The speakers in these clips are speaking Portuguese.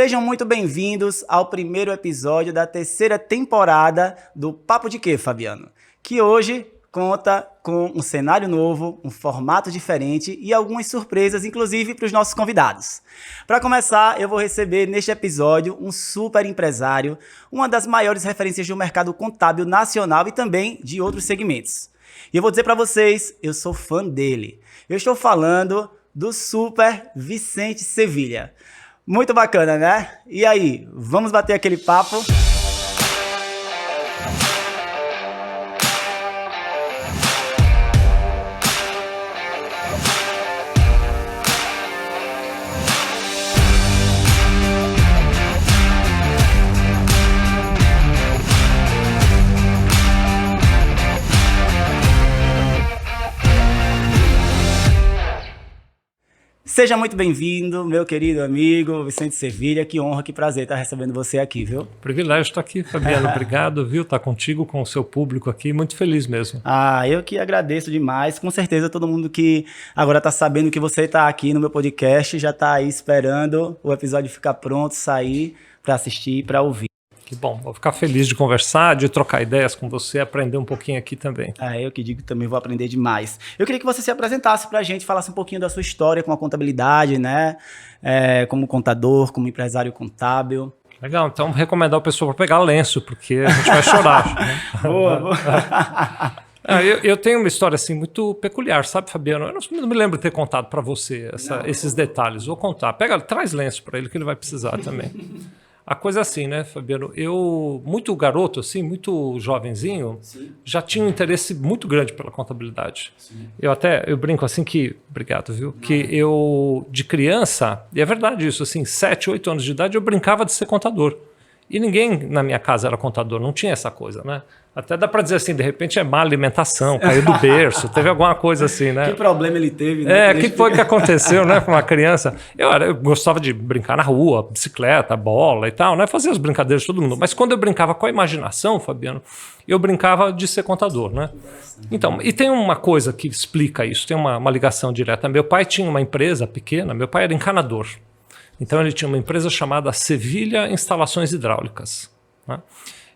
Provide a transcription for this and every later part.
Sejam muito bem-vindos ao primeiro episódio da terceira temporada do Papo de Quê, Fabiano? Que hoje conta com um cenário novo, um formato diferente e algumas surpresas, inclusive para os nossos convidados. Para começar, eu vou receber neste episódio um super empresário, uma das maiores referências do mercado contábil nacional e também de outros segmentos. E eu vou dizer para vocês, eu sou fã dele. Eu estou falando do super Vicente Sevilha. Muito bacana, né? E aí, vamos bater aquele papo? Seja muito bem-vindo, meu querido amigo Vicente Sevilha. Que honra, que prazer estar recebendo você aqui, viu? Privilégio estar aqui, Fabiano. Obrigado, viu? Estar contigo, com o seu público aqui. Muito feliz mesmo. Eu que agradeço demais. Com certeza todo mundo que agora está sabendo que você está aqui no meu podcast já está aí esperando o episódio ficar pronto, sair para assistir, para ouvir. Que bom, vou ficar feliz de conversar, de trocar ideias com você, aprender um pouquinho aqui também. Eu que digo que também vou aprender demais. Eu queria que você se apresentasse para a gente, falasse um pouquinho da sua história com a contabilidade, né? Como contador, como empresário contábil. Legal, então vou recomendar o pessoal para pegar lenço, porque a gente vai chorar. Né? Boa. Eu tenho uma história assim muito peculiar, sabe, Fabiano? Eu não me lembro de ter contado para você esses detalhes. Vou contar. Traz lenço para ele que ele vai precisar também. A coisa é assim, né, Fabiano? Eu, muito garoto, assim, muito jovenzinho, Sim. já tinha um interesse muito grande pela contabilidade. Sim. Eu brinco assim que, obrigado, viu? Que eu, de criança, e é verdade isso, assim, 7, 8 anos de idade, eu brincava de ser contador. E ninguém na minha casa era contador, não tinha essa coisa, né? Até dá para dizer assim, de repente é má alimentação, caiu do berço, teve alguma coisa assim, né? Que problema ele teve, né? O que foi que aconteceu, né, com uma criança? Eu gostava de brincar na rua, bicicleta, bola e tal, né? Fazia as brincadeiras de todo mundo. Mas quando eu brincava com a imaginação, Fabiano, eu brincava de ser contador, né? Então, e tem uma coisa que explica isso, tem uma ligação direta. Meu pai tinha uma empresa pequena, meu pai era encanador. Então ele tinha uma empresa chamada Sevilha Instalações Hidráulicas, né?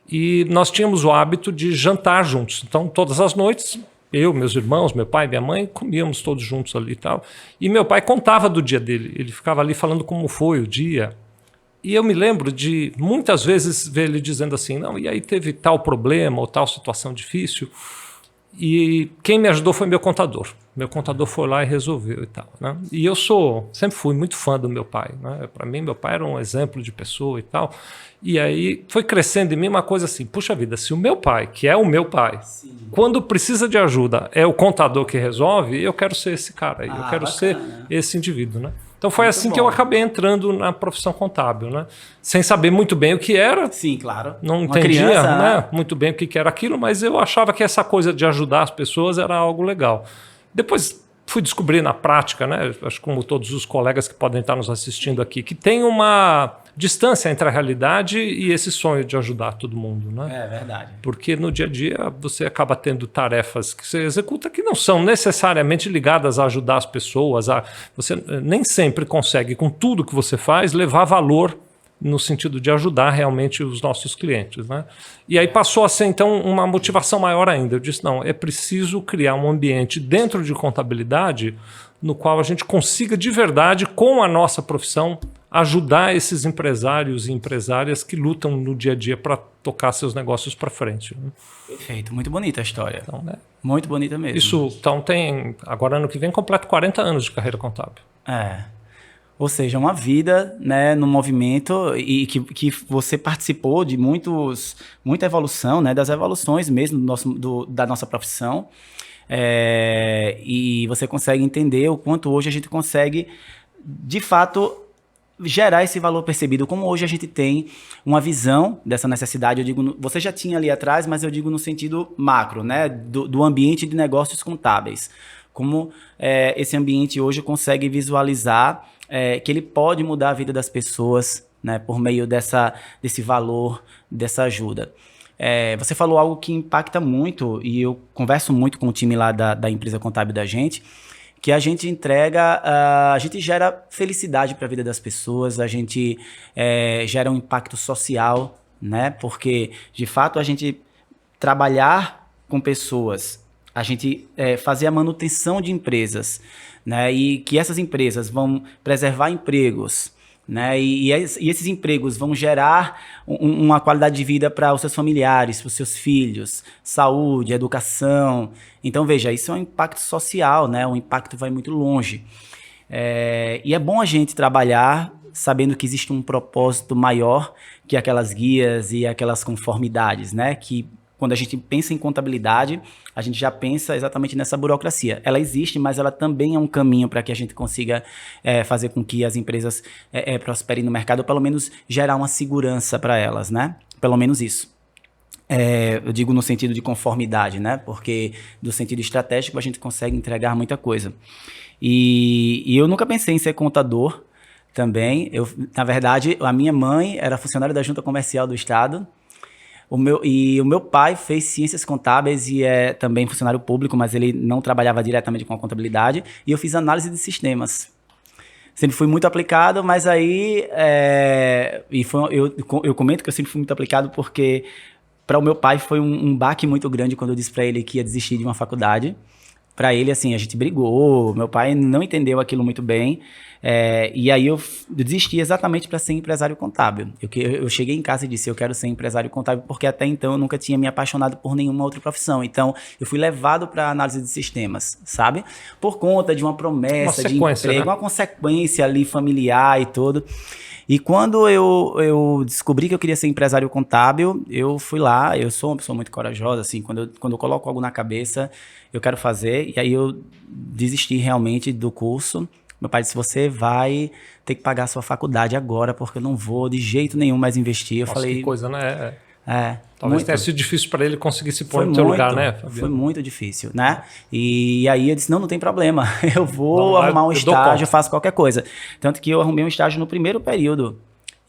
E nós tínhamos o hábito de jantar juntos. Então todas as noites, eu, meus irmãos, meu pai, minha mãe, comíamos todos juntos ali e tal. E meu pai contava do dia dele, ele ficava ali falando como foi o dia. E eu me lembro de muitas vezes ver ele dizendo assim, não, e aí teve tal problema ou tal situação difícil. E quem me ajudou foi meu contador. Meu contador foi lá e resolveu e tal, né? E eu sempre fui muito fã do meu pai, né? Para mim, meu pai era um exemplo de pessoa e tal. E aí foi crescendo em mim uma coisa assim, puxa vida, se o meu pai, que é o meu pai, Sim. quando precisa de ajuda, é o contador que resolve, eu quero ser esse cara aí, eu quero ser esse indivíduo, né? Então foi muito assim bom. Que eu acabei entrando na profissão contábil, né? Sem saber muito bem o que era. Sim, claro. Não entendia criança, né? Muito bem o que era aquilo, mas eu achava que essa coisa de ajudar as pessoas era algo legal. Depois fui descobrir na prática, né? Acho que como todos os colegas que podem estar nos assistindo aqui, que tem uma distância entre a realidade e esse sonho de ajudar todo mundo, né? É verdade. Porque no dia a dia você acaba tendo tarefas que você executa que não são necessariamente ligadas a ajudar as pessoas. Você nem sempre consegue, com tudo que você faz, levar valor no sentido de ajudar realmente os nossos clientes, né? E aí passou a ser, então, uma motivação maior ainda. Eu disse, não, é preciso criar um ambiente dentro de contabilidade no qual a gente consiga de verdade, com a nossa profissão, ajudar esses empresários e empresárias que lutam no dia a dia para tocar seus negócios para frente, né? Perfeito, muito bonita a história. Então, né? Muito bonita mesmo. Isso, então agora ano que vem completo 40 anos de carreira contábil. Ou seja, uma vida, né, no movimento e que você participou de muita evolução, né, das evoluções mesmo da nossa profissão. E você consegue entender o quanto hoje a gente consegue, de fato, gerar esse valor percebido, como hoje a gente tem uma visão dessa necessidade. Eu digo, você já tinha ali atrás, mas eu digo no sentido macro, né, do ambiente de negócios contábeis. Como esse ambiente hoje consegue visualizar que ele pode mudar a vida das pessoas, né, por meio desse valor, dessa ajuda. Você falou algo que impacta muito, e eu converso muito com o time lá da empresa contábil da gente, que a gente entrega, a gente gera felicidade para a vida das pessoas, a gente gera um impacto social, né? Porque, de fato, a gente trabalhar com pessoas, a gente fazer a manutenção de empresas, né? E que essas empresas vão preservar empregos, né? E esses empregos vão gerar uma qualidade de vida para os seus familiares, para os seus filhos, saúde, educação. Então, veja, isso é um impacto social, né? O impacto vai muito longe. E é bom a gente trabalhar sabendo que existe um propósito maior que aquelas guias e aquelas conformidades, né? Que quando a gente pensa em contabilidade, a gente já pensa exatamente nessa burocracia. Ela existe, mas ela também é um caminho para que a gente consiga fazer com que as empresas prosperem no mercado, ou pelo menos gerar uma segurança para elas, né? Pelo menos isso. Eu digo no sentido de conformidade, né? Porque do sentido estratégico a gente consegue entregar muita coisa. E eu nunca pensei em ser contador também. Na verdade, a minha mãe era funcionária da Junta Comercial do Estado. O meu pai fez ciências contábeis e é também funcionário público, mas ele não trabalhava diretamente com a contabilidade. E eu fiz análise de sistemas. Sempre fui muito aplicado, mas aí... eu comento que eu sempre fui muito aplicado porque para o meu pai foi um baque muito grande quando eu disse para ele que ia desistir de uma faculdade. Para ele, assim, a gente brigou, meu pai não entendeu aquilo muito bem, e aí eu desisti exatamente para ser empresário contábil. Eu cheguei em casa e disse, eu quero ser empresário contábil, porque até então eu nunca tinha me apaixonado por nenhuma outra profissão. Então, eu fui levado para análise de sistemas, sabe? Por conta de uma promessa de emprego, né? Uma consequência ali familiar e tudo. E quando eu descobri que eu queria ser empresário contábil, eu fui lá, eu sou uma pessoa muito corajosa, assim, quando eu coloco algo na cabeça, eu quero fazer, e aí eu desisti realmente do curso. Meu pai disse, você vai ter que pagar a sua faculdade agora, porque eu não vou de jeito nenhum mais investir. Eu falei, que coisa, né? Talvez tenha sido difícil para ele conseguir se pôr no teu lugar, né, Fabiano? Foi muito difícil, né? E aí eu disse, não tem problema, eu vou arrumar um estágio, eu faço qualquer coisa. Tanto que eu arrumei um estágio no primeiro período.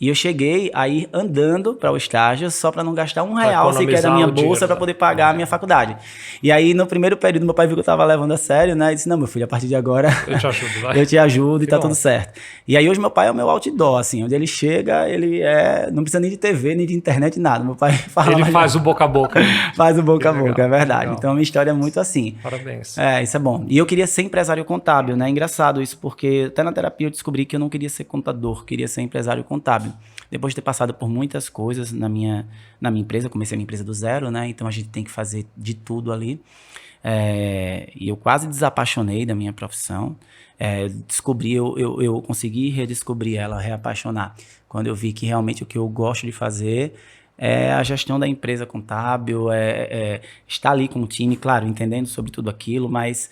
E eu cheguei a ir andando para o estágio só para não gastar R$1 sequer da minha bolsa para poder pagar a minha faculdade. E aí, no primeiro período, meu pai viu que eu estava levando a sério, né? E disse, não, meu filho, a partir de agora eu te ajudo, vai. Eu te ajudo e tá tudo certo. E aí, hoje, meu pai é o meu outdoor, assim. Onde ele chega, ele não precisa nem de TV, nem de internet, nada. Meu pai fala... Ele faz o boca a boca. Faz o boca a boca, é verdade. Então, a minha história é muito assim. Parabéns. Isso é bom. E eu queria ser empresário contábil, né? Engraçado isso, porque até na terapia eu descobri que eu não queria ser contador, queria ser empresário contábil. Depois de ter passado por muitas coisas na minha empresa, comecei a minha empresa do zero, né? Então a gente tem que fazer de tudo ali. E eu quase desapaixonei da minha profissão. Eu consegui redescobrir ela, reapaixonar. Quando eu vi que realmente o que eu gosto de fazer é a gestão da empresa contábil, estar ali com o time, claro, entendendo sobre tudo aquilo, mas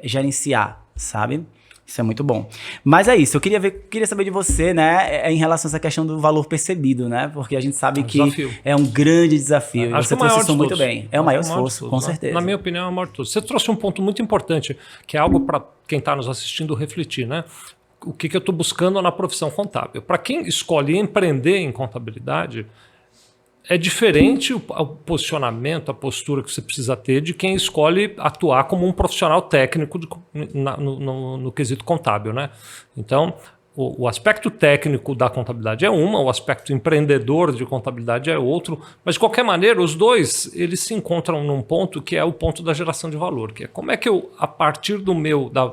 gerenciar, sabe? Isso é muito bom. Mas é isso, eu queria saber de você, né, em relação a essa questão do valor percebido, né? Porque a gente sabe que é um grande desafio. Acho você que trouxe isso muito bem. É o maior esforço, com certeza. Na minha opinião, é o maior de todos. Você trouxe um ponto muito importante, que é algo para quem está nos assistindo refletir, né? O que eu estou buscando na profissão contábil? Para quem escolhe empreender em contabilidade, é diferente o posicionamento, a postura que você precisa ter de quem escolhe atuar como um profissional técnico no quesito contábil, né? Então, o aspecto técnico da contabilidade é o aspecto empreendedor de contabilidade é outro, mas de qualquer maneira, os dois eles se encontram num ponto que é o ponto da geração de valor, que é como é que eu, a partir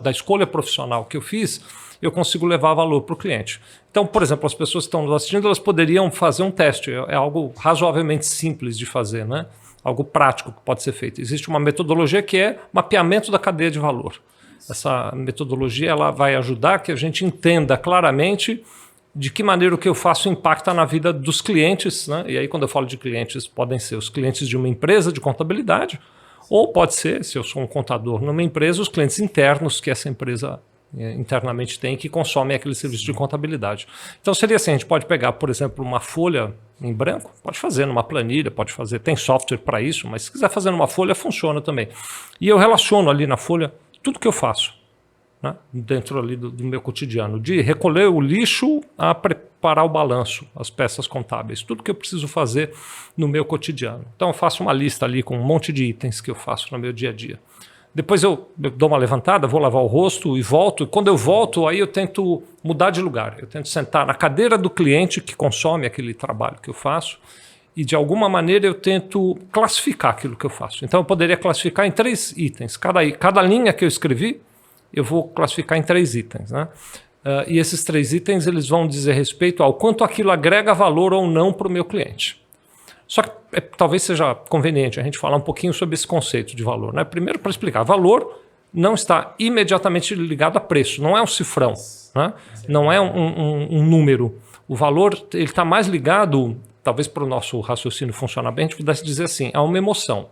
da escolha profissional que eu fiz, eu consigo levar valor para o cliente. Então, por exemplo, as pessoas que estão nos assistindo, elas poderiam fazer um teste. É algo razoavelmente simples de fazer, né? Algo prático que pode ser feito. Existe uma metodologia que é mapeamento da cadeia de valor. Essa metodologia ela vai ajudar que a gente entenda claramente de que maneira o que eu faço impacta na vida dos clientes, né? E aí, quando eu falo de clientes, podem ser os clientes de uma empresa de contabilidade, ou pode ser, se eu sou um contador numa empresa, os clientes internos que essa empresa internamente tem, que consomem aquele serviço de contabilidade. Então seria assim, a gente pode pegar, por exemplo, uma folha em branco, pode fazer numa planilha, pode fazer, tem software para isso, mas se quiser fazer numa folha, funciona também. E eu relaciono ali na folha tudo que eu faço, né, dentro ali do meu cotidiano, de recolher o lixo a preparar o balanço, as peças contábeis, tudo que eu preciso fazer no meu cotidiano. Então eu faço uma lista ali com um monte de itens que eu faço no meu dia a dia. Depois eu dou uma levantada, vou lavar o rosto e volto. E quando eu volto, aí eu tento mudar de lugar. Eu tento sentar na cadeira do cliente que consome aquele trabalho que eu faço e, de alguma maneira, eu tento classificar aquilo que eu faço. Então, eu poderia classificar em 3 itens. Cada linha que eu escrevi, eu vou classificar em 3 itens, né? E esses 3 itens eles vão dizer respeito ao quanto aquilo agrega valor ou não para o meu cliente. Só que talvez seja conveniente a gente falar um pouquinho sobre esse conceito de valor, né? Primeiro, para explicar, valor não está imediatamente ligado a preço, não é um cifrão, né? Não é um número. O valor está mais ligado, talvez para o nosso raciocínio funcionar bem, a gente pudesse dizer assim, a uma emoção.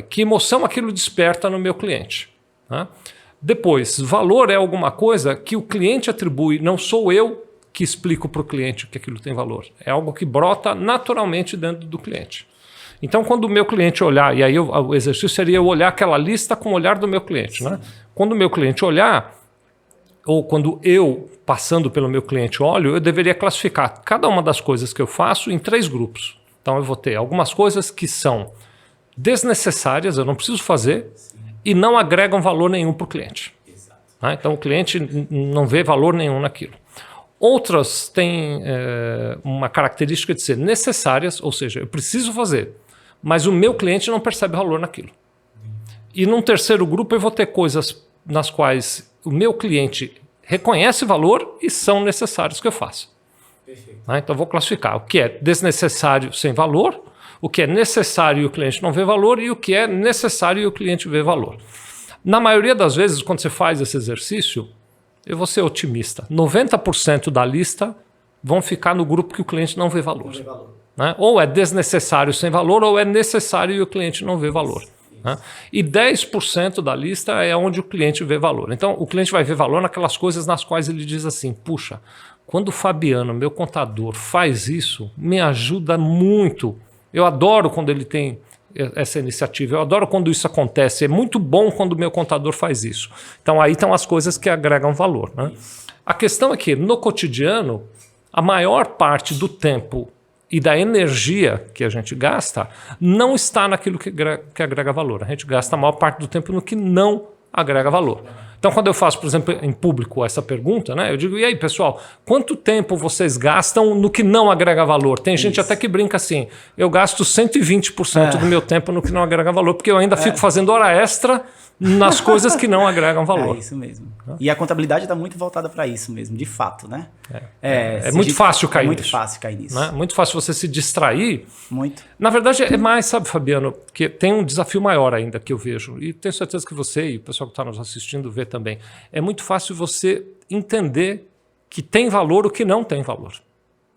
Que emoção aquilo desperta no meu cliente, né? Depois, valor é alguma coisa que o cliente atribui, não sou eu que explico para o cliente que aquilo tem valor. É algo que brota naturalmente dentro do cliente. Então, quando o meu cliente olhar, e aí o exercício seria eu olhar aquela lista com o olhar do meu cliente, né? Quando o meu cliente olhar, ou quando eu, passando pelo meu cliente, olho, eu deveria classificar cada uma das coisas que eu faço em 3 grupos. Então, eu vou ter algumas coisas que são desnecessárias, eu não preciso fazer, e não agregam valor nenhum para o cliente. Né? Então, o cliente não vê valor nenhum naquilo. Outras têm uma característica de ser necessárias, ou seja, eu preciso fazer, mas o meu cliente não percebe valor naquilo. E num terceiro grupo eu vou ter coisas nas quais o meu cliente reconhece valor e são necessários que eu faça. Então eu vou classificar o que é desnecessário sem valor, o que é necessário e o cliente não vê valor e o que é necessário e o cliente vê valor. Na maioria das vezes, quando você faz esse exercício, eu vou ser otimista. 90% da lista vão ficar no grupo que o cliente não vê valor. Né? Ou é desnecessário sem valor, ou é necessário e o cliente não vê valor. Né? E 10% da lista é onde o cliente vê valor. Então, o cliente vai ver valor naquelas coisas nas quais ele diz assim, puxa, quando o Fabiano, meu contador, faz isso, me ajuda muito. Eu adoro quando ele tem essa iniciativa. Eu adoro quando isso acontece. É muito bom quando o meu contador faz isso. Então aí estão as coisas que agregam valor. Né? A questão é que no cotidiano, a maior parte do tempo e da energia que a gente gasta não está naquilo que agrega valor. A gente gasta a maior parte do tempo no que não agrega valor. Então, quando eu faço, por exemplo, em público essa pergunta, né, eu digo, e aí, pessoal, quanto tempo vocês gastam no que não agrega valor? Tem gente até que brinca assim, eu gasto 120% do meu tempo no que não agrega valor, porque eu ainda fico fazendo hora extra nas coisas que não agregam valor. É isso mesmo. E a contabilidade está muito voltada para isso mesmo, de fato, né? É muito fácil cair nisso. É muito fácil cair nisso. Né? Muito fácil você se distrair. Muito. Na verdade, é mais, sabe, Fabiano, que tem um desafio maior ainda que eu vejo, e tenho certeza que você e o pessoal que está nos assistindo vê também. É muito fácil você entender que tem valor o que não tem valor.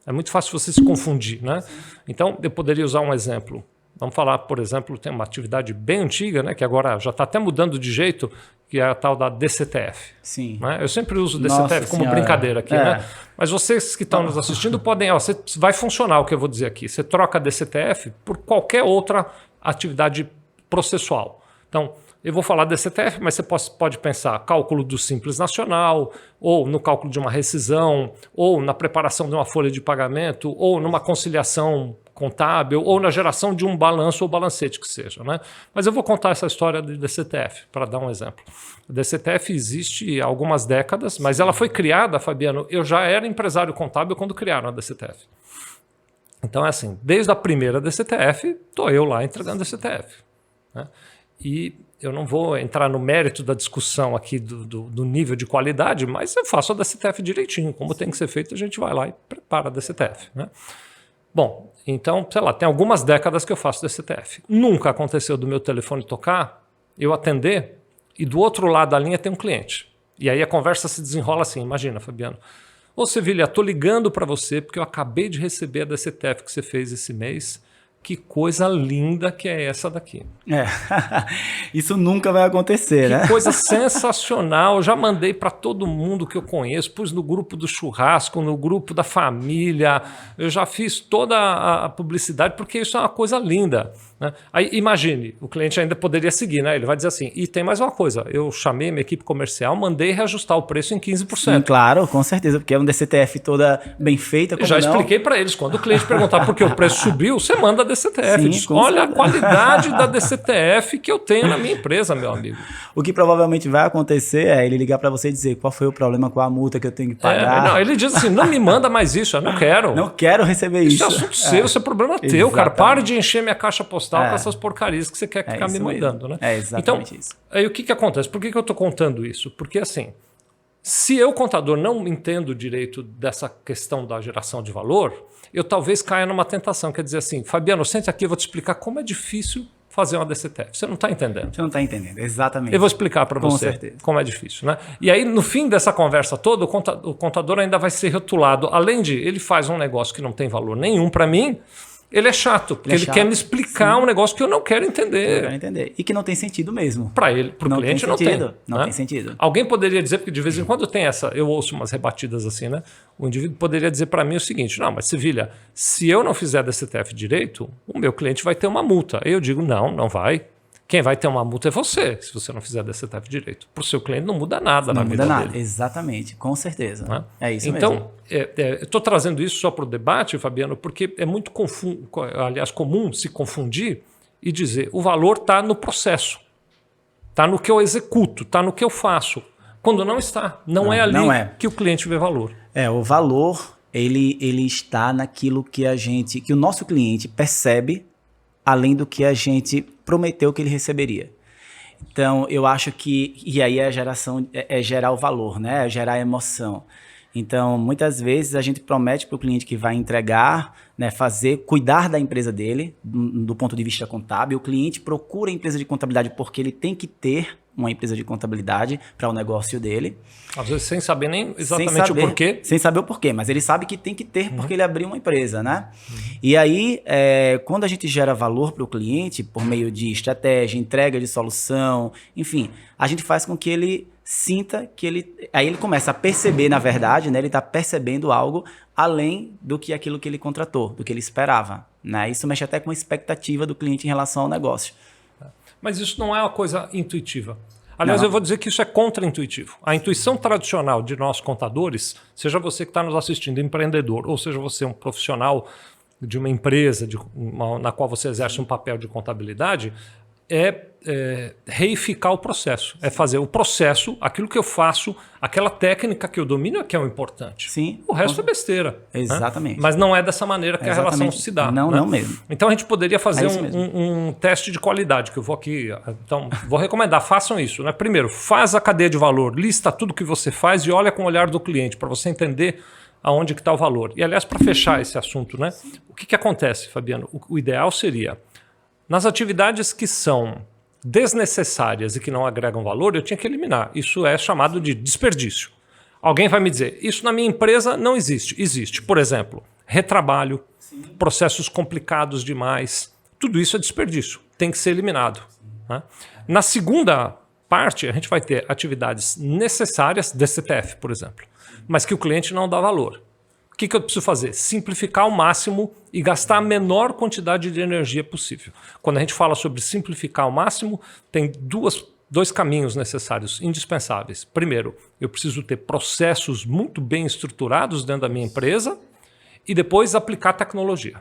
É muito fácil você se confundir, né? Então, eu poderia usar um exemplo. Vamos falar, por exemplo, tem uma atividade bem antiga, né, que agora já está até mudando de jeito, que é a tal da DCTF. Sim. Né? Eu sempre uso o DCTF como brincadeira aqui, né? Mas vocês que estão nos assistindo podem... vai funcionar o que eu vou dizer aqui. Você troca a DCTF por qualquer outra atividade processual. Então, eu vou falar DCTF, mas você pode pensar cálculo do Simples Nacional, ou no cálculo de uma rescisão, ou na preparação de uma folha de pagamento, ou numa conciliação contábil, ou na geração de um balanço ou balancete que seja. Né? Mas eu vou contar essa história do DCTF, para dar um exemplo. O DCTF existe há algumas décadas, mas ela foi criada, Fabiano, eu já era empresário contábil quando criaram a DCTF. Então é assim, desde a primeira DCTF, estou eu lá entregando a DCTF. Né? E eu não vou entrar no mérito da discussão aqui do nível de qualidade, mas eu faço a DCTF direitinho. Como tem que ser feito, a gente vai lá e prepara a DCTF. Né? Bom, então, sei lá, tem algumas décadas que eu faço DCTF. Nunca aconteceu do meu telefone tocar, eu atender, e do outro lado da linha tem um cliente. E aí a conversa se desenrola assim, imagina, Fabiano. Ô, Sevilha, estou ligando para você porque eu acabei de receber a DCTF que você fez esse mês. Que coisa linda que é essa daqui. Isso nunca vai acontecer, né? Que coisa sensacional. Eu já mandei para todo mundo que eu conheço, pus no grupo do churrasco, no grupo da família. Eu já fiz toda a publicidade porque isso é uma coisa linda. Né? Aí imagine, o cliente ainda poderia seguir, né? Ele vai dizer assim, e tem mais uma coisa, eu chamei minha equipe comercial, mandei reajustar o preço em 15%. Sim, claro, com certeza, porque é um DCTF toda bem feita. Eu já expliquei para eles, quando o cliente perguntar por que o preço subiu, você manda a DCTF. Sim, Diz, com olha a certeza. qualidade da DCTF que eu tenho na minha empresa, meu amigo. O que provavelmente vai acontecer é ele ligar para você e dizer qual foi o problema com a multa que eu tenho que pagar. Não, ele diz assim, não me manda mais isso, eu não quero. Não quero receber Isso isso. é assunto seu, isso é problema teu, cara. Exatamente. Pare de encher minha caixa postal com essas porcarias que você quer ficar me isso mesmo. mandando, né? É exatamente então, isso. Aí o que acontece? Por que eu estou contando isso? Porque assim, se eu, contador, não entendo direito dessa questão da geração de valor, eu talvez caia numa tentação, quer dizer assim, Fabiano, sente aqui, eu vou te explicar como é difícil fazer uma DCTF. Você não está entendendo. Você não está entendendo, exatamente. Eu vou explicar para você certeza. como é difícil, né? E aí, no fim dessa conversa toda, o contador ainda vai ser rotulado. Além de ele faz um negócio que não tem valor nenhum para mim, ele é chato, porque ele quer me explicar um negócio que eu não quero entender. Eu quero entender. E que não tem sentido mesmo. Para ele, para o cliente não tem. Não tem sentido. Alguém poderia dizer, porque de vez em quando tem essa, eu ouço umas rebatidas assim, né? O indivíduo poderia dizer para mim o seguinte, não, mas Sevilha, se eu não fizer DCTF direito, o meu cliente vai ter uma multa. Aí eu digo, não vai. Quem vai ter uma multa é você, se você não fizer DCTF direito. Para o seu cliente não muda nada na vida dele. Não muda nada, exatamente, com certeza. Né? É isso mesmo. Então, estou trazendo isso só para o debate, Fabiano, porque é muito comum se confundir e dizer o valor está no processo, está no que eu executo, está no que eu faço. Quando não está, não é ali que o cliente vê valor. O valor ele está naquilo que que o nosso cliente percebe além do que a gente prometeu que ele receberia. Então, eu acho que... E aí a geração é gerar o valor, né? É gerar a emoção. Então, muitas vezes a gente promete para o cliente que vai entregar, né, cuidar da empresa dele, do ponto de vista contábil. O cliente procura a empresa de contabilidade porque ele tem que ter uma empresa de contabilidade para o negócio dele. Às vezes sem saber nem exatamente o porquê. Sem saber o porquê, mas ele sabe que tem que ter porque ele abriu uma empresa, né? E aí, quando a gente gera valor para o cliente, por meio de estratégia, entrega de solução, enfim, a gente faz com que ele sinta que aí ele começa a perceber, na verdade, né? Ele está percebendo algo além do que aquilo que ele contratou, do que ele esperava, né? Isso mexe até com a expectativa do cliente em relação ao negócio. Mas isso não é uma coisa intuitiva. Aliás, eu vou dizer que isso é contra-intuitivo. A intuição tradicional de nós contadores, seja você que está nos assistindo, empreendedor, ou seja você um profissional de uma empresa na qual você exerce um papel de contabilidade, é reificar o processo. É fazer o processo, aquilo que eu faço, aquela técnica que eu domino é que é o importante. Sim. O resto é besteira. Exatamente. Né? Mas não é dessa maneira que a relação se dá. Não, né? não mesmo. Então a gente poderia fazer um teste de qualidade, que eu vou aqui... Então, vou recomendar, façam isso. Né? Primeiro, faz a cadeia de valor, lista tudo que você faz e olha com o olhar do cliente, para você entender aonde que está o valor. E, aliás, para fechar esse assunto, né? O que acontece, Fabiano? O ideal seria... Nas atividades que são desnecessárias e que não agregam valor, eu tinha que eliminar. Isso é chamado de desperdício. Alguém vai me dizer, isso na minha empresa não existe. Existe, por exemplo, retrabalho, processos complicados demais. Tudo isso é desperdício, tem que ser eliminado. Né? Na segunda parte, a gente vai ter atividades necessárias, DCTF, por exemplo, mas que o cliente não dá valor. O que eu preciso fazer? Simplificar ao máximo e gastar a menor quantidade de energia possível. Quando a gente fala sobre simplificar ao máximo, tem dois caminhos necessários, indispensáveis. Primeiro, eu preciso ter processos muito bem estruturados dentro da minha empresa e depois aplicar tecnologia.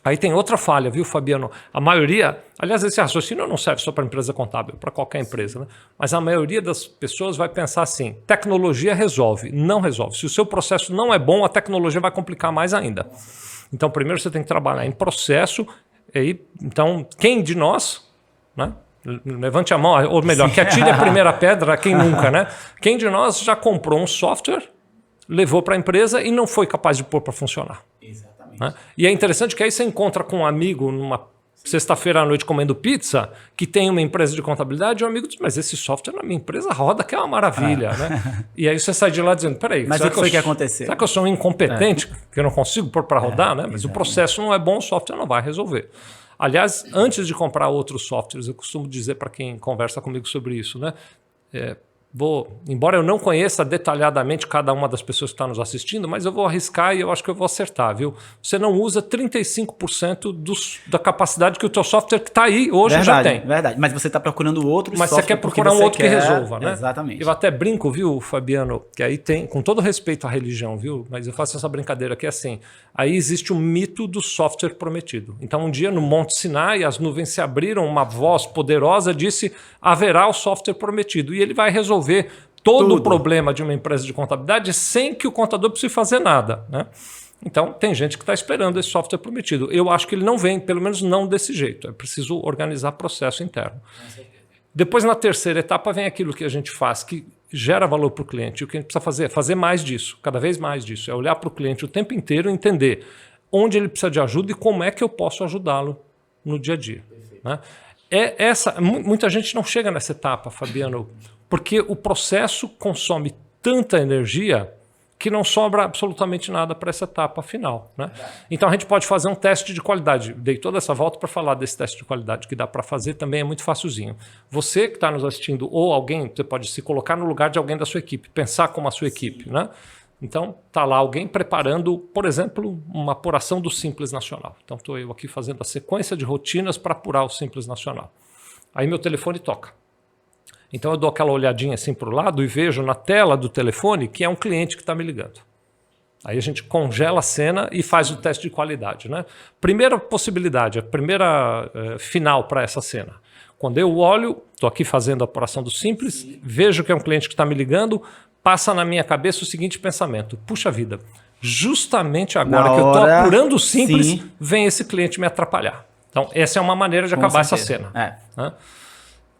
Aí tem outra falha, viu, Fabiano? A maioria, aliás, esse raciocínio não serve só para empresa contábil, para qualquer empresa, né? Mas a maioria das pessoas vai pensar assim, tecnologia resolve. Não resolve. Se o seu processo não é bom, a tecnologia vai complicar mais ainda. Então, primeiro você tem que trabalhar em processo. Então, quem de nós, né? Levante a mão, ou melhor, que atire a primeira pedra, quem nunca, né? Quem de nós já comprou um software, levou para a empresa e não foi capaz de pôr para funcionar? Exatamente. Né? E é interessante que aí você encontra com um amigo numa sexta-feira à noite comendo pizza, que tem uma empresa de contabilidade, e o amigo diz, mas esse software na minha empresa roda, que é uma maravilha. Né? E aí você sai de lá dizendo, peraí, mas o que foi que aconteceu? Será que eu sou um incompetente, que eu não consigo pôr para rodar? Né? Mas o processo não é bom, o software não vai resolver. Aliás, antes de comprar outros softwares, eu costumo dizer para quem conversa comigo sobre isso, né? embora eu não conheça detalhadamente cada uma das pessoas que está nos assistindo, mas eu vou arriscar e eu acho que eu vou acertar, viu? Você não usa 35% da capacidade que o teu software que está aí hoje já tem. Verdade, mas você está procurando outro software. Mas você quer procurar um outro que resolva, né? Exatamente. Eu até brinco, viu, Fabiano, que aí tem, com todo respeito à religião, viu? Mas eu faço essa brincadeira aqui assim, aí existe o mito do software prometido. Então um dia no Monte Sinai as nuvens se abriram, uma voz poderosa disse, haverá o software prometido e ele vai resolver todo o problema de uma empresa de contabilidade sem que o contador precise fazer nada, né? Então, tem gente que está esperando esse software prometido. Eu acho que ele não vem, pelo menos não desse jeito. É preciso organizar processo interno. Depois, na terceira etapa, vem aquilo que a gente faz, que gera valor para o cliente. E o que a gente precisa fazer é fazer mais disso, cada vez mais disso. É olhar para o cliente o tempo inteiro e entender onde ele precisa de ajuda e como é que eu posso ajudá-lo no dia a dia, né? Muita gente não chega nessa etapa, Fabiano, porque o processo consome tanta energia que não sobra absolutamente nada para essa etapa final, né? Então a gente pode fazer um teste de qualidade. Dei toda essa volta para falar desse teste de qualidade que dá para fazer, também é muito facilzinho. Você que está nos assistindo ou alguém, você pode se colocar no lugar de alguém da sua equipe, pensar como a sua equipe, né? Então está lá alguém preparando, por exemplo, uma apuração do Simples Nacional. Então estou eu aqui fazendo a sequência de rotinas para apurar o Simples Nacional. Aí meu telefone toca. Então eu dou aquela olhadinha assim para o lado e vejo na tela do telefone que é um cliente que está me ligando. Aí a gente congela a cena e faz o teste de qualidade, né? Primeira possibilidade, a primeira final para essa cena. Quando eu olho, estou aqui fazendo a apuração do Simples, vejo que é um cliente que está me ligando, passa na minha cabeça o seguinte pensamento: puxa vida, justamente agora que eu estou apurando o Simples, vem esse cliente me atrapalhar. Então essa é uma maneira de acabar essa cena. Né?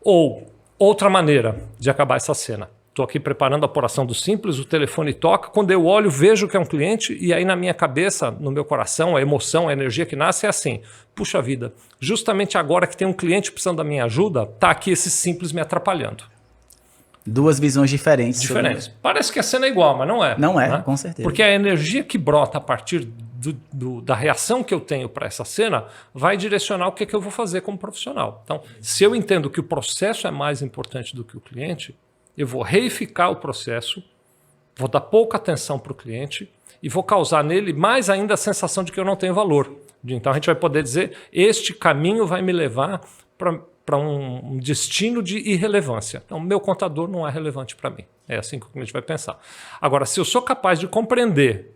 Ou outra maneira de acabar essa cena. Estou aqui preparando a apuração do Simples, o telefone toca, quando eu olho, vejo que é um cliente e aí na minha cabeça, no meu coração, a emoção, a energia que nasce é assim: puxa vida, justamente agora que tem um cliente precisando da minha ajuda, está aqui esse Simples me atrapalhando. Duas visões diferentes. Parece que a cena é igual, mas não é. Não é, né? Com certeza. Porque a energia que brota a partir da reação que eu tenho para essa cena vai direcionar o que eu vou fazer como profissional. Então, se eu entendo que o processo é mais importante do que o cliente, eu vou reificar o processo, vou dar pouca atenção para o cliente e vou causar nele mais ainda a sensação de que eu não tenho valor. Então, a gente vai poder dizer, este caminho vai me levar para um destino de irrelevância. Então, meu contador não é relevante para mim. É assim que o cliente vai pensar. Agora, se eu sou capaz de compreender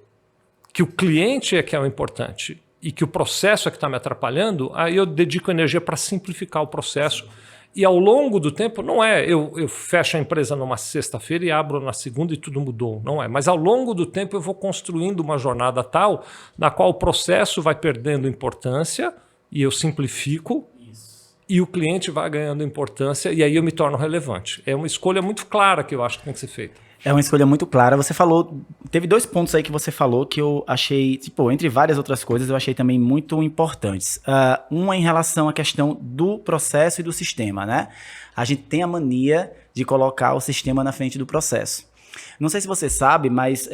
que o cliente é que é o importante e que o processo é que está me atrapalhando, aí eu dedico energia para simplificar o processo. E ao longo do tempo, não é eu fecho a empresa numa sexta-feira e abro na segunda e tudo mudou. Não é. Mas ao longo do tempo eu vou construindo uma jornada tal na qual o processo vai perdendo importância e eu simplifico. E o cliente vai ganhando importância e aí eu me torno relevante. É uma escolha muito clara que eu acho que tem que ser feita. É uma escolha muito clara. Você falou, teve 2 pontos aí que você falou que eu achei, entre várias outras coisas, eu achei também muito importantes. Uma em relação à questão do processo e do sistema, né? A gente tem a mania de colocar o sistema na frente do processo. Não sei se você sabe, mas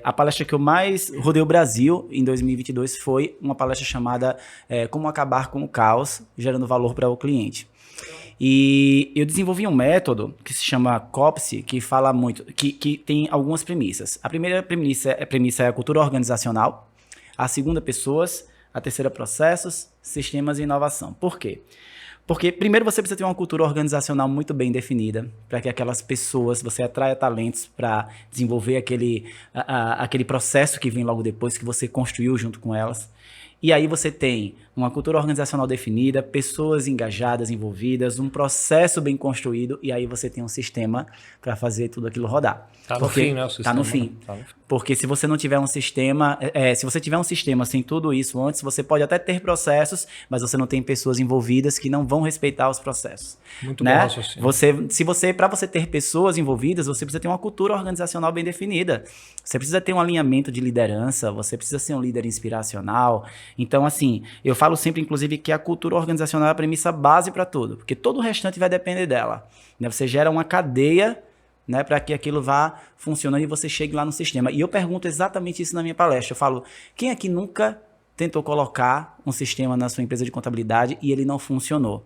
a palestra que eu mais rodei o Brasil em 2022 foi uma palestra chamada Como Acabar com o Caos, Gerando Valor para o Cliente. E eu desenvolvi um método que se chama COPSE, que fala muito, que tem algumas premissas. A primeira premissa é a cultura organizacional, a segunda, pessoas, a terceira, processos, sistemas e inovação. Por quê? Porque, primeiro, você precisa ter uma cultura organizacional muito bem definida, para que aquelas pessoas, você atraia talentos para desenvolver aquele processo que vem logo depois, que você construiu junto com elas. E aí você tem uma cultura organizacional definida, pessoas engajadas, envolvidas, um processo bem construído, e aí você tem um sistema para fazer tudo aquilo rodar. Está no fim, né? O sistema, tá no fim. Porque se você não tiver um sistema, se você tiver um sistema sem tudo isso antes, você pode até ter processos, mas você não tem pessoas envolvidas que não vão respeitar os processos. Muito né? bom raciocínio. Para você ter pessoas envolvidas, você precisa ter uma cultura organizacional bem definida. Você precisa ter um alinhamento de liderança, você precisa ser um líder inspiracional. Então, assim, eu falo sempre, inclusive, que a cultura organizacional é a premissa base para tudo, porque todo o restante vai depender dela. Né? Você gera uma cadeia, né, para que aquilo vá funcionando e você chegue lá no sistema. E eu pergunto exatamente isso na minha palestra. Eu falo, quem aqui nunca tentou colocar um sistema na sua empresa de contabilidade e ele não funcionou?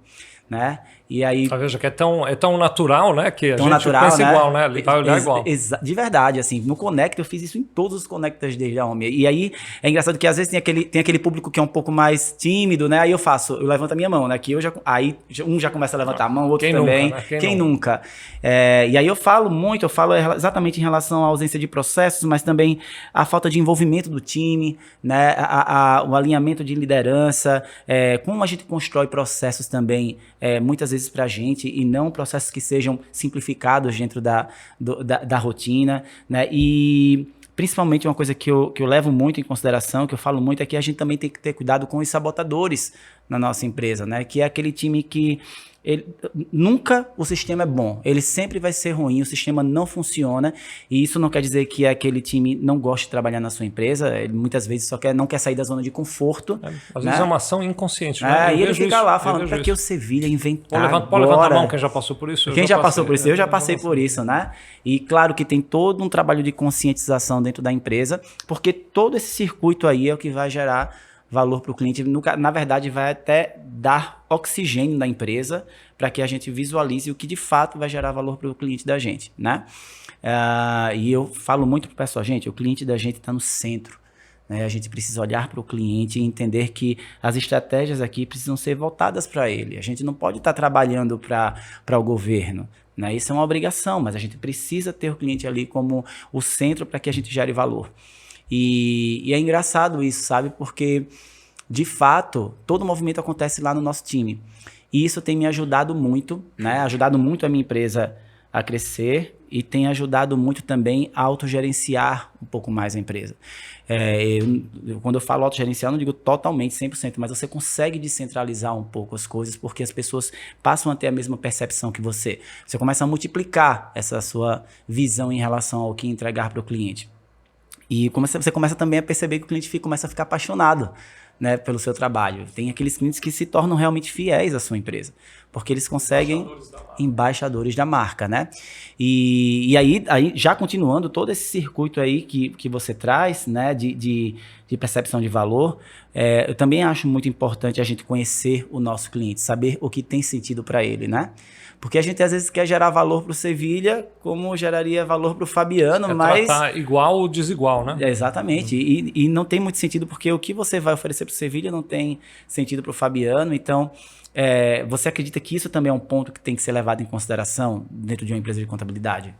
Né? E aí... Veja que é tão natural, né? Que a gente natural, pensa né? igual, né? Ele vai olhar igual. De verdade, assim, no Conecta eu fiz isso em todos os Conectas desde a OMI. E aí é engraçado que às vezes tem aquele público que é um pouco mais tímido, né? Aí eu levanto a minha mão, né? Que aí um já começa a levantar a mão, o outro Quem também. Nunca, né? Quem nunca? E aí eu falo exatamente em relação à ausência de processos, mas também a falta de envolvimento do time, né? O alinhamento de liderança, como a gente constrói processos também, muitas vezes pra gente, e não processos que sejam simplificados dentro da rotina, né? E principalmente uma coisa que eu levo muito em consideração, que eu falo muito, é que a gente também tem que ter cuidado com os sabotadores na nossa empresa, né? Que é aquele time que nunca o sistema é bom, ele sempre vai ser ruim, o sistema não funciona, e isso não quer dizer que aquele time não goste de trabalhar na sua empresa, ele muitas vezes não quer sair da zona de conforto. Às vezes é uma ação inconsciente, né? E ele fica lá falando, pra que o Sevilha inventar Pode levantar a mão, quem já passou por isso? Quem já passou por isso? Eu já passei por isso, né? E claro que tem todo um trabalho de conscientização dentro da empresa, porque todo esse circuito aí é o que vai gerar valor para o cliente, na verdade vai até dar oxigênio na empresa para que a gente visualize o que de fato vai gerar valor para o cliente da gente, né? E eu falo muito para o pessoal, gente, o cliente da gente está no centro, né? A gente precisa olhar para o cliente e entender que as estratégias aqui precisam ser voltadas para ele. A gente não pode estar trabalhando para o governo, né? Isso é uma obrigação, mas a gente precisa ter o cliente ali como o centro para que a gente gere valor. E é engraçado isso, sabe? Porque, de fato, todo movimento acontece lá no nosso time. E isso tem me ajudado muito, né? Ajudado muito a minha empresa a crescer e tem ajudado muito também a autogerenciar um pouco mais a empresa. Quando eu falo autogerenciar, eu não digo totalmente, 100%, mas você consegue descentralizar um pouco as coisas porque as pessoas passam a ter a mesma percepção que você. Você começa a multiplicar essa sua visão em relação ao que entregar para o cliente. E você começa também a perceber que o cliente começa a ficar apaixonado, né, pelo seu trabalho. Tem aqueles clientes que se tornam realmente fiéis à sua empresa, porque eles conseguem embaixadores da marca, né? E aí, já continuando todo esse circuito aí que você traz, né, de percepção de valor, eu também acho muito importante a gente conhecer o nosso cliente, saber o que tem sentido para ele, né? Porque a gente às vezes quer gerar valor para o Sevilha, como geraria valor para o Fabiano, mas... tratar igual ou desigual, né? Exatamente. E não tem muito sentido, porque o que você vai oferecer para o Sevilha não tem sentido para o Fabiano. Então, você acredita que isso também é um ponto que tem que ser levado em consideração dentro de uma empresa de contabilidade?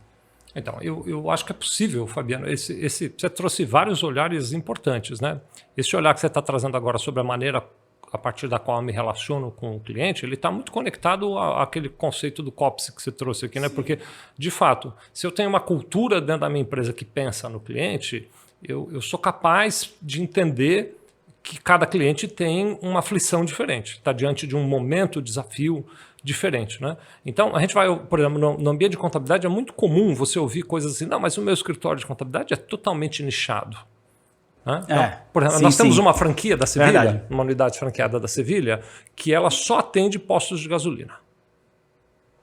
Então, eu acho que é possível, Fabiano. Você trouxe vários olhares importantes, né? Esse olhar que você está trazendo agora sobre a maneira a partir da qual eu me relaciono com o cliente, ele está muito conectado àquele conceito do COPS que você trouxe aqui, né? Porque, de fato, se eu tenho uma cultura dentro da minha empresa que pensa no cliente, eu sou capaz de entender que cada cliente tem uma aflição diferente, está diante de um momento, desafio diferente, né? Então, a gente vai, por exemplo, no ambiente de contabilidade é muito comum você ouvir coisas assim, não, mas o meu escritório de contabilidade é totalmente nichado. Então, por exemplo, nós temos uma franquia da Sevilha, uma unidade franqueada da Sevilha, que ela só atende postos de gasolina.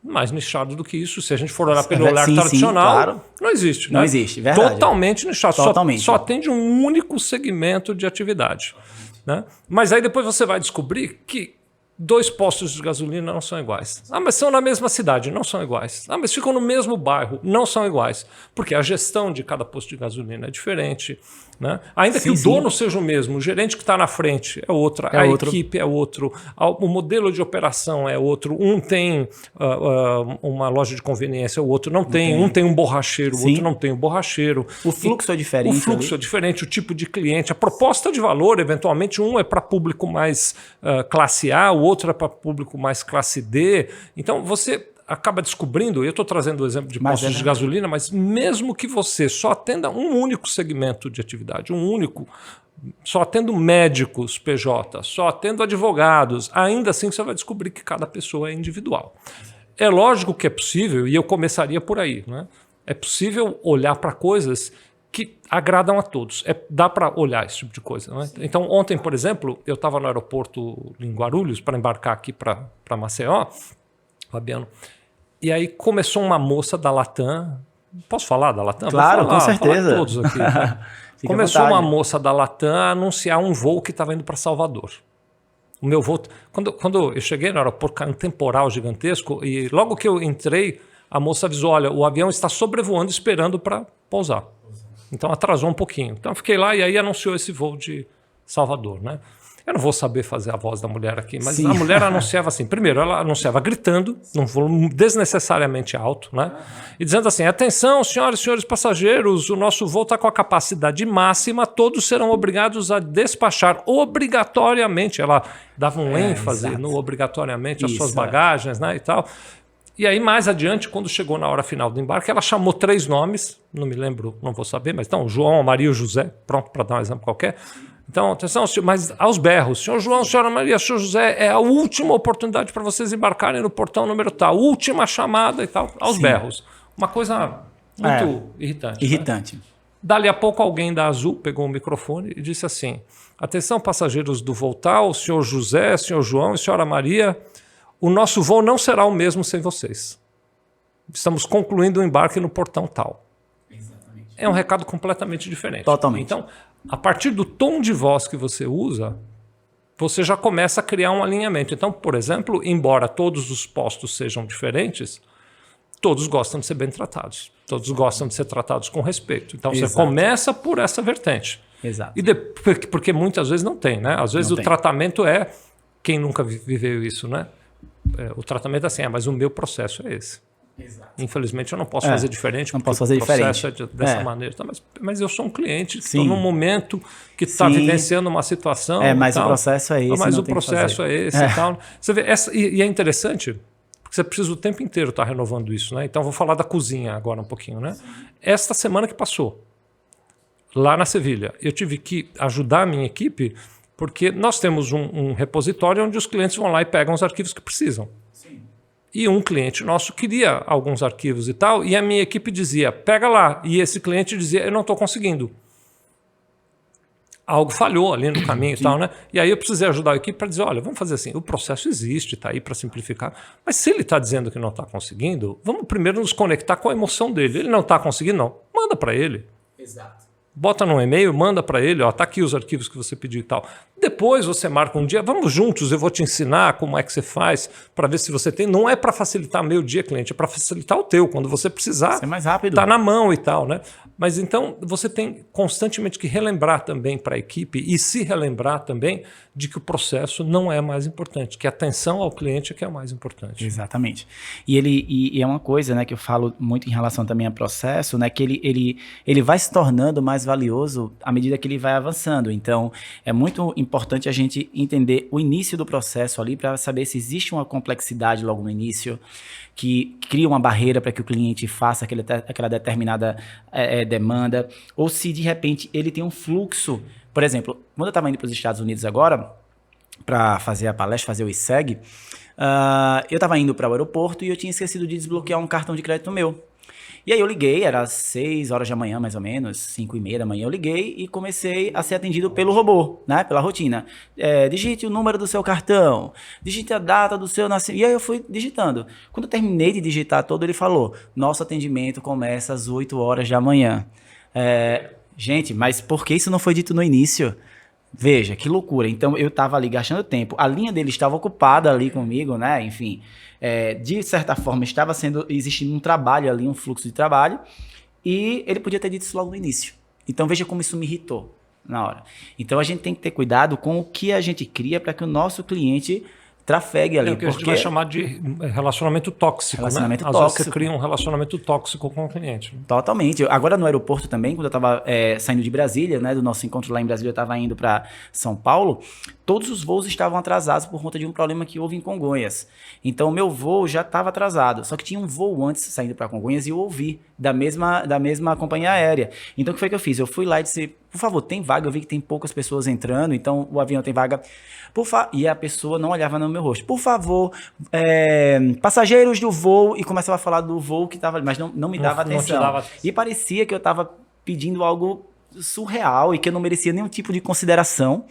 Mais nichado do que isso, se a gente for olhar pelo olhar tradicional, claro. Não existe. Não existe, verdade. Totalmente nichado, Totalmente. Só atende um único segmento de atividade. Né? Mas aí depois você vai descobrir que 2 postos de gasolina não são iguais. Mas são na mesma cidade, não são iguais. Mas ficam no mesmo bairro, não são iguais. Porque a gestão de cada posto de gasolina é diferente. Né? Ainda que o dono seja o mesmo, o gerente que está na frente é outro, equipe é outro, o modelo de operação é outro. Um tem uma loja de conveniência, o outro não tem. Um tem um borracheiro, o outro não tem um borracheiro. O fluxo é diferente. O fluxo é diferente, o tipo de cliente, a proposta de valor, eventualmente, um é para público mais classe A, o outro é para público mais classe D. Então, você acaba descobrindo, eu estou trazendo o exemplo de postos de gasolina, mas mesmo que você só atenda um único segmento de atividade, só atendo médicos PJ, só atendo advogados, ainda assim você vai descobrir que cada pessoa é individual. É lógico que é possível, e eu começaria por aí, né? É possível olhar para coisas que agradam a todos. Dá para olhar esse tipo de coisa. Né? Então, ontem, por exemplo, eu estava no aeroporto em Guarulhos para embarcar aqui para Maceió, Fabiano, e aí começou uma moça da Latam. Posso falar da Latam? Claro, com certeza. Todos aqui. Né? Começou uma moça da Latam a anunciar um voo que estava indo para Salvador. O meu voo... Quando eu cheguei no aeroporto, caiu um temporal gigantesco e logo que eu entrei, a moça avisou, olha, o avião está sobrevoando esperando para pousar. Então atrasou um pouquinho. Então eu fiquei lá e aí anunciou esse voo de Salvador, né? Eu não vou saber fazer a voz da mulher aqui, mas Sim. a mulher anunciava assim. Primeiro, ela anunciava gritando, num volume desnecessariamente alto, né? E dizendo assim, atenção, senhoras e senhores passageiros, o nosso voo está com a capacidade máxima, todos serão obrigados a despachar obrigatoriamente. Ela dava um ênfase exato. no obrigatoriamente as Isso, suas bagagens, né, e tal. E aí, mais adiante, quando chegou na hora final do embarque, ela chamou 3 nomes, não me lembro, não vou saber, mas então, João, Maria e José, pronto, para dar um exemplo qualquer. Então, atenção, mas aos berros, senhor João, senhora Maria, senhor José, é a última oportunidade para vocês embarcarem no portão número tal, última chamada e tal, aos berros. Uma coisa muito irritante. Irritante. Né? Dali a pouco, alguém da Azul pegou o microfone e disse assim, atenção, passageiros do voo tal, senhor José, senhor João e senhora Maria, o nosso voo não será o mesmo sem vocês. Estamos concluindo o embarque no portão tal. Exatamente. É um recado completamente diferente. Totalmente. Então, a partir do tom de voz que você usa, você já começa a criar um alinhamento. Então, por exemplo, embora todos os postos sejam diferentes, todos gostam de ser bem tratados. Todos gostam de ser tratados com respeito. Então, você começa por essa vertente. Exato. E porque muitas vezes não tem, né? Às vezes o tratamento é... Quem nunca viveu isso, né? O tratamento é assim, mas o meu processo é esse. Exato. Infelizmente eu não posso fazer diferente. Não posso fazer diferente. O processo é dessa maneira. Mas eu sou um cliente, estou num momento que está vivenciando uma situação. Mas o processo é esse. Mas o processo é esse e tal. Você vê, e é interessante, porque você precisa o tempo inteiro estar renovando isso, né? Então vou falar da cozinha agora um pouquinho, né? Esta semana que passou, lá na Sevilha, eu tive que ajudar a minha equipe, porque nós temos um repositório onde os clientes vão lá e pegam os arquivos que precisam. Sim. E um cliente nosso queria alguns arquivos e tal, e a minha equipe dizia, pega lá. E esse cliente dizia, eu não estou conseguindo. Algo falhou ali no caminho e tal, né? E aí eu precisei ajudar a equipe para dizer, olha, vamos fazer assim, o processo existe, está aí para simplificar, mas se ele está dizendo que não está conseguindo, vamos primeiro nos conectar com a emoção dele. Ele não está conseguindo, não. Manda para ele. Exato. Bota num e-mail, manda para ele, ó, tá aqui os arquivos que você pediu e tal. Depois você marca um dia, vamos juntos, eu vou te ensinar como é que você faz para ver se você tem. Não é para facilitar meu dia, cliente, é para facilitar o teu. Quando você precisar, ser mais rápido. Tá na mão e tal, né? Mas então você tem constantemente que relembrar também para a equipe e se relembrar também de que o processo não é mais importante, que a atenção ao cliente é que é o mais importante. Exatamente. E é uma coisa, né, que eu falo muito em relação também a processo, né, que ele vai se tornando mais valioso à medida que ele vai avançando. Então, é muito importante a gente entender o início do processo ali para saber se existe uma complexidade logo no início que cria uma barreira para que o cliente faça aquela determinada demanda, ou se de repente ele tem um fluxo. Por exemplo, quando eu estava indo para os Estados Unidos agora, para fazer a palestra, fazer o ISEG, eu estava indo para o aeroporto e eu tinha esquecido de desbloquear um cartão de crédito meu. E aí eu liguei, era 6 horas da manhã mais ou menos, 5:30 da manhã eu liguei e comecei a ser atendido pelo robô, né, pela rotina. Digite o número do seu cartão, digite a data do seu nascimento. E aí eu fui digitando. Quando eu terminei de digitar todo, ele falou, nosso atendimento começa às 8 horas da manhã. Gente, mas por que isso não foi dito no início? Veja, que loucura. Então, eu estava ali gastando tempo. A linha dele estava ocupada ali comigo, né? Enfim, de certa forma, estava existindo um trabalho ali, um fluxo de trabalho. E ele podia ter dito isso logo no início. Então, veja como isso me irritou na hora. Então, a gente tem que ter cuidado com o que a gente cria para que o nosso cliente trafegue ali. É o que a gente vai chamar de relacionamento tóxico, relacionamento né? tóxico. Às vezes você cria um relacionamento tóxico com o cliente. Totalmente. Agora no aeroporto também, quando eu estava saindo de Brasília, né, do nosso encontro lá em Brasília, eu estava indo para São Paulo, todos os voos estavam atrasados por conta de um problema que houve em Congonhas. Então o meu voo já estava atrasado, só que tinha um voo antes saindo para Congonhas e eu ouvi da mesma companhia aérea. Então o que foi que eu fiz? Eu fui lá e disse, por favor, tem vaga? Eu vi que tem poucas pessoas entrando, então o avião tem vaga. E a pessoa não olhava no meu rosto. Por favor, passageiros do voo, e começava a falar do voo que estava ali, mas não me dava atenção. E parecia que eu estava pedindo algo surreal e que eu não merecia nenhum tipo de consideração.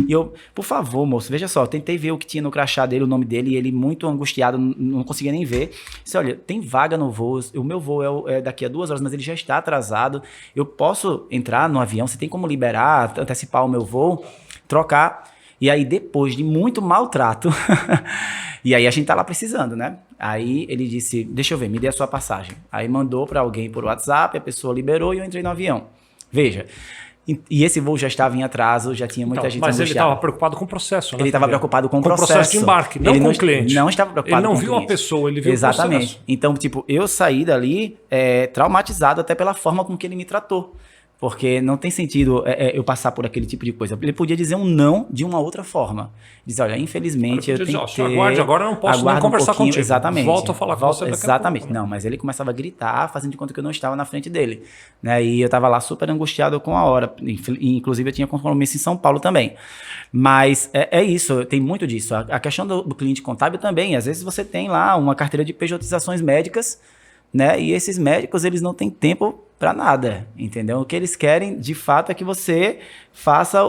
E eu, por favor, moço, veja só, eu tentei ver o que tinha no crachá dele, o nome dele, e ele muito angustiado, não conseguia nem ver. Disse, olha, tem vaga no voo, o meu voo é daqui a 2 horas, mas ele já está atrasado, eu posso entrar no avião, você tem como liberar, antecipar o meu voo, trocar. E aí, depois de muito maltrato, e aí a gente tá lá precisando, né? Aí ele disse, deixa eu ver, me dê a sua passagem. Aí mandou para alguém por WhatsApp, a pessoa liberou e eu entrei no avião. Veja, e esse voo já estava em atraso, já tinha muita gente Mas ele angustiada. estava preocupado com o processo, né? Ele estava preocupado com o processo de embarque, não ele com o cliente. Não estava preocupado com o cliente. Ele não viu a pessoa, ele viu o processo. Exatamente. Então, tipo, eu saí dali traumatizado até pela forma com que ele me tratou. Porque não tem sentido eu passar por aquele tipo de coisa. Ele podia dizer um não de uma outra forma. Dizer, olha, infelizmente eu tenho que ter... Aguarde, agora eu não posso nem conversar contigo. Exatamente. Volto a falar com você daqui exatamente. a pouco. Não, mas ele começava a gritar, fazendo de conta que eu não estava na frente dele. Né? E eu estava lá super angustiado com a hora. Inclusive eu tinha compromisso em São Paulo também. Mas é isso, tem muito disso. A questão do cliente contábil também. Às vezes você tem lá uma carteira de pejotizações médicas, né? E esses médicos, eles não têm tempo para nada, entendeu? O que eles querem, de fato, é que você faça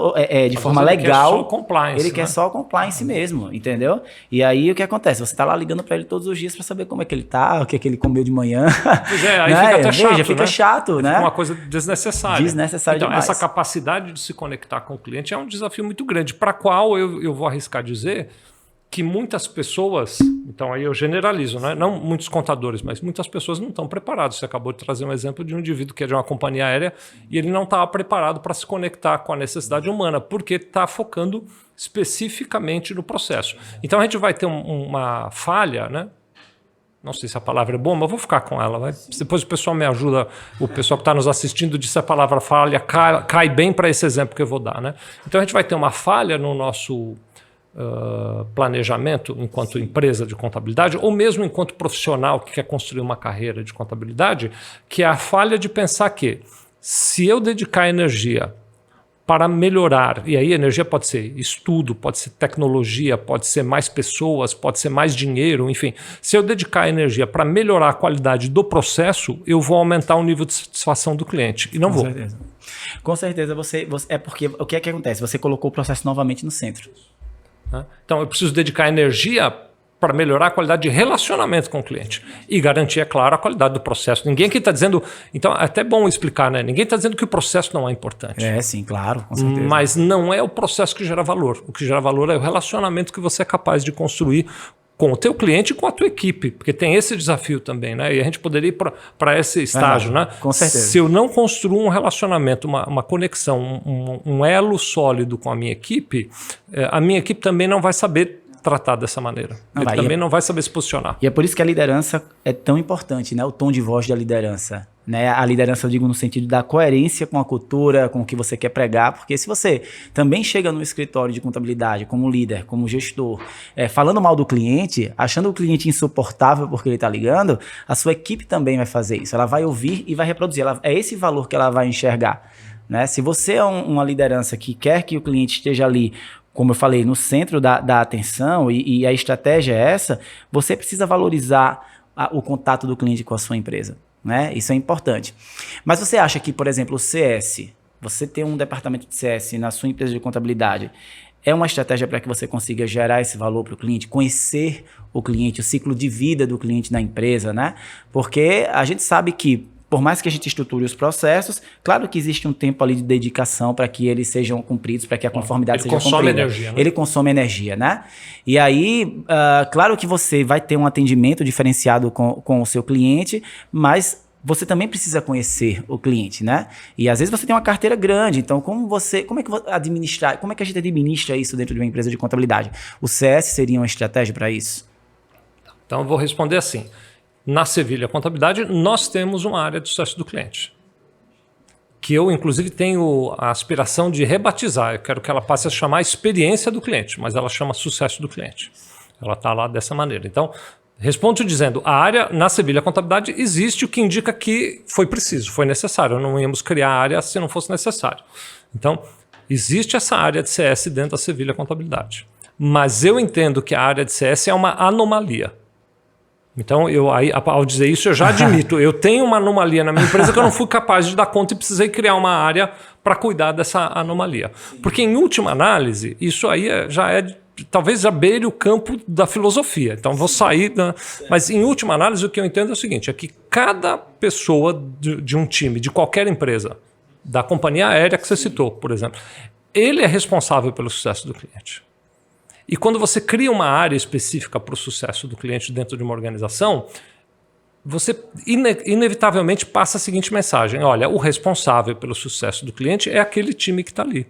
de forma legal. Ele quer só compliance. Ele quer só o compliance mesmo, entendeu? E aí, o que acontece? Você tá lá ligando para ele todos os dias para saber como é que ele tá, o que é que ele comeu de manhã. Pois é, aí né? fica até chato, fica chato, né? Fica uma coisa desnecessária. Desnecessária então, demais. Essa capacidade de se conectar com o cliente é um desafio muito grande, para qual eu vou arriscar dizer que muitas pessoas, então aí eu generalizo, né? Não muitos contadores, mas muitas pessoas não estão preparados. Você acabou de trazer um exemplo de um indivíduo que é de uma companhia aérea e ele não estava preparado para se conectar com a necessidade humana, porque está focando especificamente no processo. Então a gente vai ter uma falha, né? Não sei se a palavra é boa, mas eu vou ficar com ela. Vai? Depois o pessoal me ajuda, o pessoal que está nos assistindo, de se a palavra falha cai bem para esse exemplo que eu vou dar. Né? Então a gente vai ter uma falha no nosso planejamento enquanto empresa de contabilidade, ou mesmo enquanto profissional que quer construir uma carreira de contabilidade, que é a falha de pensar que se eu dedicar energia para melhorar, e aí energia pode ser estudo, pode ser tecnologia, pode ser mais pessoas, pode ser mais dinheiro, enfim. Se eu dedicar energia para melhorar a qualidade do processo, eu vou aumentar o nível de satisfação do cliente. E não vou. Certeza. Com certeza, você é porque o que é que acontece? Você colocou o processo novamente no centro. Então eu preciso dedicar energia para melhorar a qualidade de relacionamento com o cliente e garantir, é claro, a qualidade do processo. Ninguém aqui está dizendo... Então, é até bom explicar, né? Ninguém está dizendo que o processo não é importante. Sim, claro, com certeza. Mas não é o processo que gera valor. O que gera valor é o relacionamento que você é capaz de construir com o teu cliente e com a tua equipe, porque tem esse desafio também, né? E a gente poderia ir para esse estágio, né? Com certeza. Se eu não construo um relacionamento, uma conexão, um elo sólido com a minha equipe também não vai saber tratar dessa maneira. Ele também não vai saber se posicionar. E é por isso que a liderança é tão importante, né? O tom de voz da liderança. Né? A liderança, eu digo, no sentido da coerência com a cultura, com o que você quer pregar, porque se você também chega no escritório de contabilidade como líder, como gestor, falando mal do cliente, achando o cliente insuportável porque ele está ligando, a sua equipe também vai fazer isso. Ela vai ouvir e vai reproduzir. É esse valor que ela vai enxergar. Né? Se você é uma liderança que quer que o cliente esteja ali, como eu falei, no centro da atenção e a estratégia é essa, você precisa valorizar o contato do cliente com a sua empresa. Né? Isso é importante. Mas você acha que, por exemplo, o CS, você ter um departamento de CS na sua empresa de contabilidade, é uma estratégia para que você consiga gerar esse valor para o cliente, conhecer o cliente, o ciclo de vida do cliente na empresa, né? Porque a gente sabe que, por mais que a gente estruture os processos, claro que existe um tempo ali de dedicação para que eles sejam cumpridos, para que a conformidade seja cumprida. Ele consome energia, né? Ele consome energia, né? E aí, claro que você vai ter um atendimento diferenciado com o seu cliente, mas você também precisa conhecer o cliente, né? E às vezes você tem uma carteira grande, então como é que a gente administra isso dentro de uma empresa de contabilidade? O CS seria uma estratégia para isso? Então eu vou responder assim. Na Sevilha Contabilidade, nós temos uma área de sucesso do cliente, que eu, inclusive, tenho a aspiração de rebatizar. Eu quero que ela passe a chamar experiência do cliente, mas ela chama sucesso do cliente. Ela está lá dessa maneira. Então, respondo dizendo, a área na Sevilha Contabilidade existe, o que indica que foi preciso, foi necessário. Não íamos criar a área se não fosse necessário. Então, existe essa área de CS dentro da Sevilha Contabilidade. Mas eu entendo que a área de CS é uma anomalia. Então, ao dizer isso, eu já admito, eu tenho uma anomalia na minha empresa que eu não fui capaz de dar conta e precisei criar uma área para cuidar dessa anomalia. Porque, em última análise, isso aí talvez já beire o campo da filosofia. Então, vou sair... Mas, em última análise, o que eu entendo é o seguinte, é que cada pessoa de um time, de qualquer empresa, da companhia aérea que você citou, por exemplo, ele é responsável pelo sucesso do cliente. E quando você cria uma área específica para o sucesso do cliente dentro de uma organização, você inevitavelmente passa a seguinte mensagem: olha, o responsável pelo sucesso do cliente é aquele time que está ali.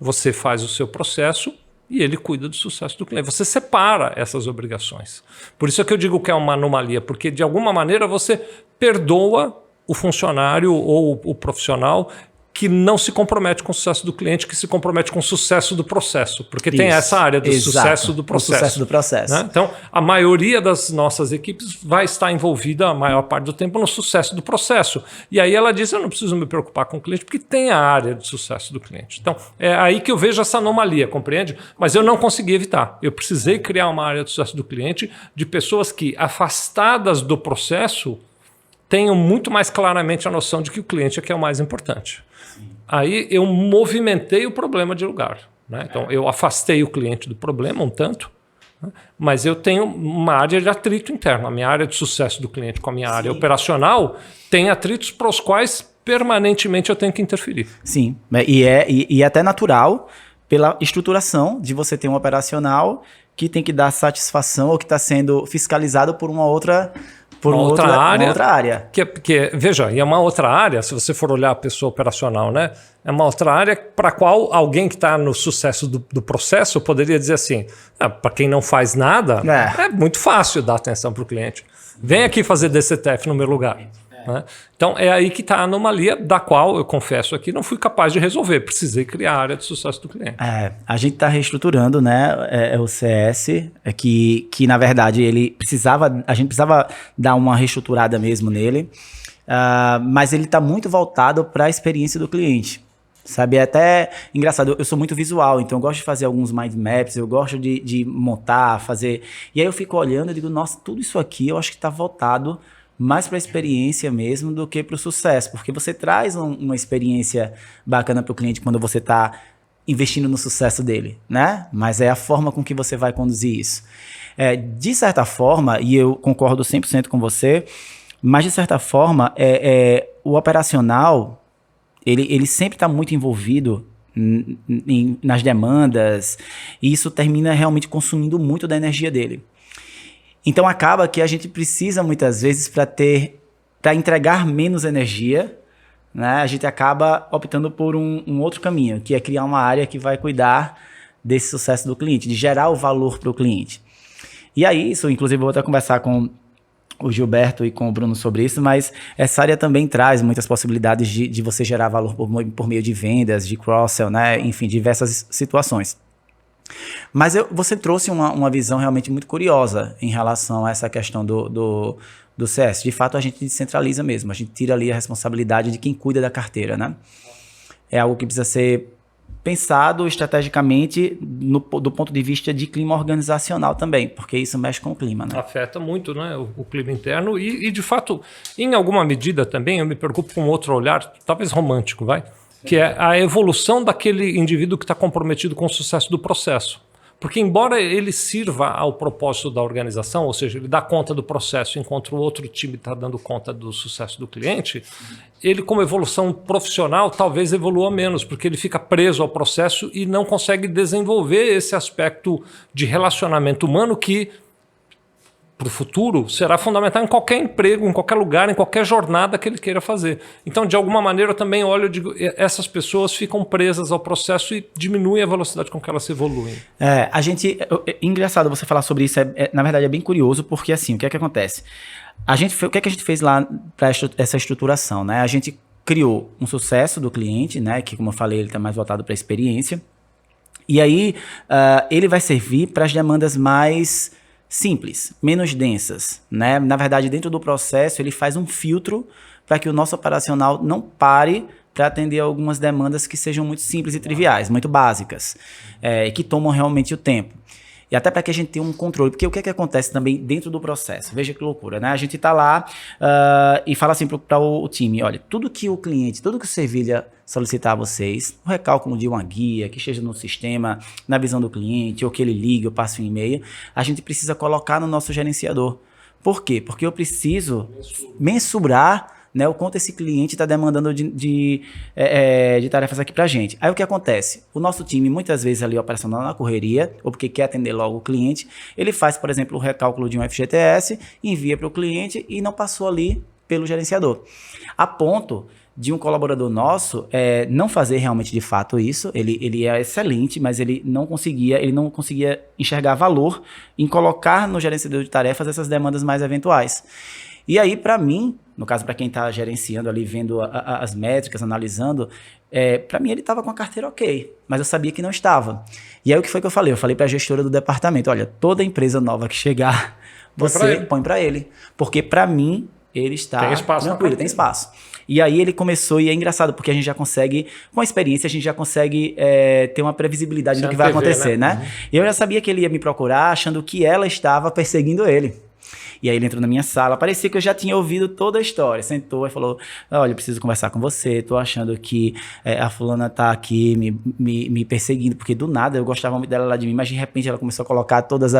Você faz o seu processo e ele cuida do sucesso do cliente. Você separa essas obrigações. Por isso é que eu digo que é uma anomalia, porque de alguma maneira você perdoa o funcionário ou o profissional que não se compromete com o sucesso do cliente, que se compromete com o sucesso do processo. Porque tem essa área do sucesso do processo. O sucesso do processo. Né? Então, a maioria das nossas equipes vai estar envolvida a maior parte do tempo no sucesso do processo. E aí ela diz, eu não preciso me preocupar com o cliente, porque tem a área de sucesso do cliente. Então, é aí que eu vejo essa anomalia, compreende? Mas eu não consegui evitar. Eu precisei criar uma área de sucesso do cliente de pessoas que, afastadas do processo, tenham muito mais claramente a noção de que o cliente é que é o mais importante. Aí eu movimentei o problema de lugar. Né? Então, eu afastei o cliente do problema um tanto, né? Mas eu tenho uma área de atrito interno. A minha área de sucesso do cliente com a minha área operacional tem atritos para os quais permanentemente eu tenho que interferir. Sim, e é até natural pela estruturação de você ter um operacional que tem que dar satisfação ou que está sendo fiscalizado por uma outra área. Veja, e é uma outra área, se você for olhar a pessoa operacional, né? É uma outra área para a qual alguém que está no sucesso do processo poderia dizer assim, para quem não faz nada, é muito fácil dar atenção para o cliente. Vem aqui fazer DCTF no meu lugar. Né? Então é aí que está a anomalia da qual, eu confesso aqui, não fui capaz de resolver. Precisei criar a área de sucesso do cliente. A gente está reestruturando, né, o CS, que na verdade a gente precisava dar uma reestruturada mesmo nele, mas ele está muito voltado para a experiência do cliente. Sabe, é até engraçado, eu sou muito visual, então eu gosto de fazer alguns mind maps, eu gosto de montar, fazer... E aí eu fico olhando e digo, nossa, tudo isso aqui eu acho que está voltado mais para a experiência mesmo do que para o sucesso, porque você traz uma experiência bacana para o cliente quando você está investindo no sucesso dele, né? Mas é a forma com que você vai conduzir isso. De certa forma, e eu concordo 100% com você, mas de certa forma, o operacional, ele sempre está muito envolvido nas demandas, e isso termina realmente consumindo muito da energia dele. Então acaba que a gente precisa muitas vezes para entregar menos energia, né? A gente acaba optando por um outro caminho, que é criar uma área que vai cuidar desse sucesso do cliente, de gerar o valor para o cliente. E aí isso, inclusive eu vou até conversar com o Gilberto e com o Bruno sobre isso, mas essa área também traz muitas possibilidades de você gerar valor por meio de vendas, de cross-sell, né? Enfim, diversas situações. Mas você trouxe uma visão realmente muito curiosa em relação a essa questão do CS. De fato, a gente descentraliza mesmo. A gente tira ali a responsabilidade de quem cuida da carteira, né? É algo que precisa ser pensado estrategicamente do ponto de vista de clima organizacional também, porque isso mexe com o clima, né? Afeta muito, né, o clima interno e, de fato, em alguma medida também, eu me preocupo com outro olhar, talvez romântico, que é a evolução daquele indivíduo que está comprometido com o sucesso do processo. Porque embora ele sirva ao propósito da organização, ou seja, ele dá conta do processo enquanto o outro time está dando conta do sucesso do cliente, ele como evolução profissional talvez evolua menos, porque ele fica preso ao processo e não consegue desenvolver esse aspecto de relacionamento humano que, para o futuro, será fundamental em qualquer emprego, em qualquer lugar, em qualquer jornada que ele queira fazer. Então, de alguma maneira, eu também olho e digo, essas pessoas ficam presas ao processo e diminuem a velocidade com que elas se evoluem. Engraçado você falar sobre isso, na verdade é bem curioso, porque assim, o que é que acontece? O que é que a gente fez lá para essa estruturação, né? A gente criou um sucesso do cliente, né? Que, como eu falei, ele está mais voltado para a experiência. E aí, ele vai servir para as demandas mais simples, menos densas, né? Na verdade, dentro do processo, ele faz um filtro para que o nosso operacional não pare para atender algumas demandas que sejam muito simples e triviais, muito básicas, que tomam realmente o tempo. E até para que a gente tenha um controle, porque o que é que acontece também dentro do processo? Veja que loucura, né? A gente está lá e fala assim para o time, olha, tudo que o Servilha solicitar a vocês, o recálculo de uma guia, que esteja no sistema, na visão do cliente, ou que ele ligue, ou passe um e-mail, a gente precisa colocar no nosso gerenciador. Por quê? Porque eu preciso mensurar né? O quanto esse cliente está demandando de tarefas aqui para a gente. Aí o que acontece? O nosso time, muitas vezes ali operacional na correria, ou porque quer atender logo o cliente, ele faz, por exemplo, o recálculo de um FGTS, envia para o cliente e não passou ali pelo gerenciador. A ponto de um colaborador nosso não fazer realmente de fato isso, ele é excelente, mas ele não conseguia enxergar valor em colocar no gerenciador de tarefas essas demandas mais eventuais. E aí, para mim, no caso, para quem está gerenciando ali, vendo as métricas, analisando, para mim ele estava com a carteira ok, mas eu sabia que não estava. E aí o que foi que eu falei? Eu falei para a gestora do departamento, olha, toda empresa nova que chegar, você põe para ele. Porque para mim, ele está tranquilo, tem espaço. E aí ele começou, e é engraçado, porque a gente já consegue, com a experiência, a gente já consegue ter uma previsibilidade do que vai acontecer, né? E eu já sabia que ele ia me procurar, achando que ela estava perseguindo ele. E aí ele entrou na minha sala, parecia que eu já tinha ouvido toda a história, sentou e falou, olha, eu preciso conversar com você, tô achando que a fulana tá aqui me perseguindo, porque do nada eu gostava muito dela lá de mim, mas de repente ela começou a colocar todos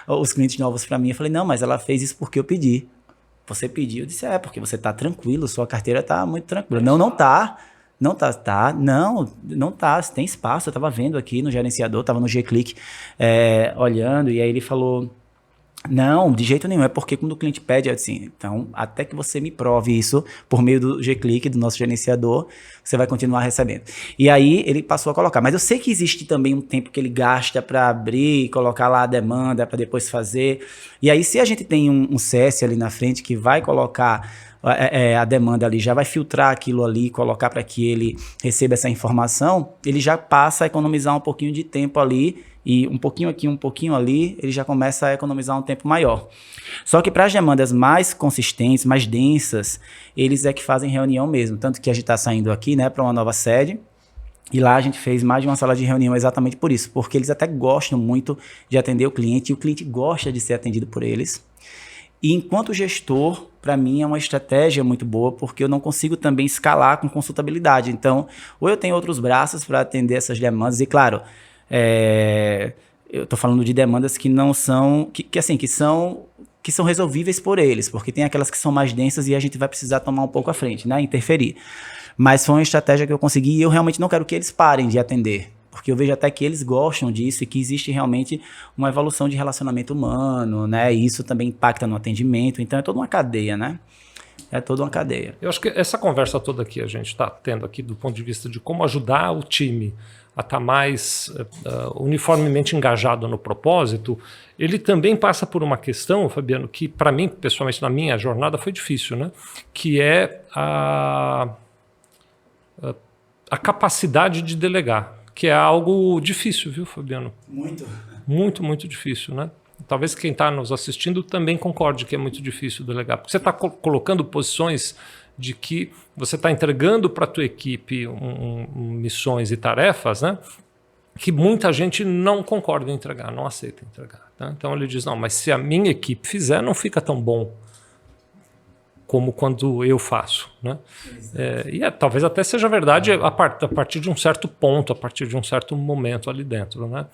os clientes novos para mim. Eu falei, não, mas ela fez isso porque eu pedi. Você pediu? Eu disse, porque você tá tranquilo, sua carteira tá muito tranquila. Não tá. Não tá, tem espaço. Eu tava vendo aqui no gerenciador, tava no G-Click olhando, e aí ele falou, não, de jeito nenhum, é porque quando o cliente pede, eu disse, então, até que você me prove isso por meio do G-Click, do nosso gerenciador, você vai continuar recebendo. E aí ele passou a colocar, mas eu sei que existe também um tempo que ele gasta para abrir, colocar lá a demanda, para depois fazer. E aí se a gente tem um CS ali na frente que vai colocar a demanda ali, já vai filtrar aquilo ali, colocar para que ele receba essa informação, ele já passa a economizar um pouquinho de tempo ali, e um pouquinho aqui, um pouquinho ali, ele já começa a economizar um tempo maior. Só que para as demandas mais consistentes, mais densas, eles é que fazem reunião mesmo. Tanto que a gente está saindo aqui, né, para uma nova sede, e lá a gente fez mais de uma sala de reunião exatamente por isso, porque eles até gostam muito de atender o cliente, e o cliente gosta de ser atendido por eles. E enquanto gestor, para mim é uma estratégia muito boa, porque eu não consigo também escalar com consultabilidade. Então, ou eu tenho outros braços para atender essas demandas, e claro, eu estou falando de demandas que não são, que são resolvíveis por eles, porque tem aquelas que são mais densas e a gente vai precisar tomar um pouco à frente, né, interferir. Mas foi uma estratégia que eu consegui, e eu realmente não quero que eles parem de atender, porque eu vejo até que eles gostam disso e que existe realmente uma evolução de relacionamento humano, né? E isso também impacta no atendimento. Então é toda uma cadeia, né? É toda uma cadeia. Eu acho que essa conversa toda aqui a gente está tendo aqui do ponto de vista de como ajudar o time a estar mais uniformemente engajado no propósito, ele também passa por uma questão, Fabiano, que para mim, pessoalmente, na minha jornada foi difícil, né? Que é a capacidade de delegar. Que é algo difícil, viu, Fabiano? Muito. Muito, muito difícil, né? Talvez quem está nos assistindo também concorde que é muito difícil delegar. Porque você está colocando posições de que você está entregando para a tua equipe missões e tarefas, né? Que muita gente não concorda em entregar, não aceita entregar. Tá? Então ele diz, não, mas se a minha equipe fizer, não fica tão bom como quando eu faço, né? Talvez até seja verdade a partir de um certo ponto, a partir de um certo momento ali dentro, né?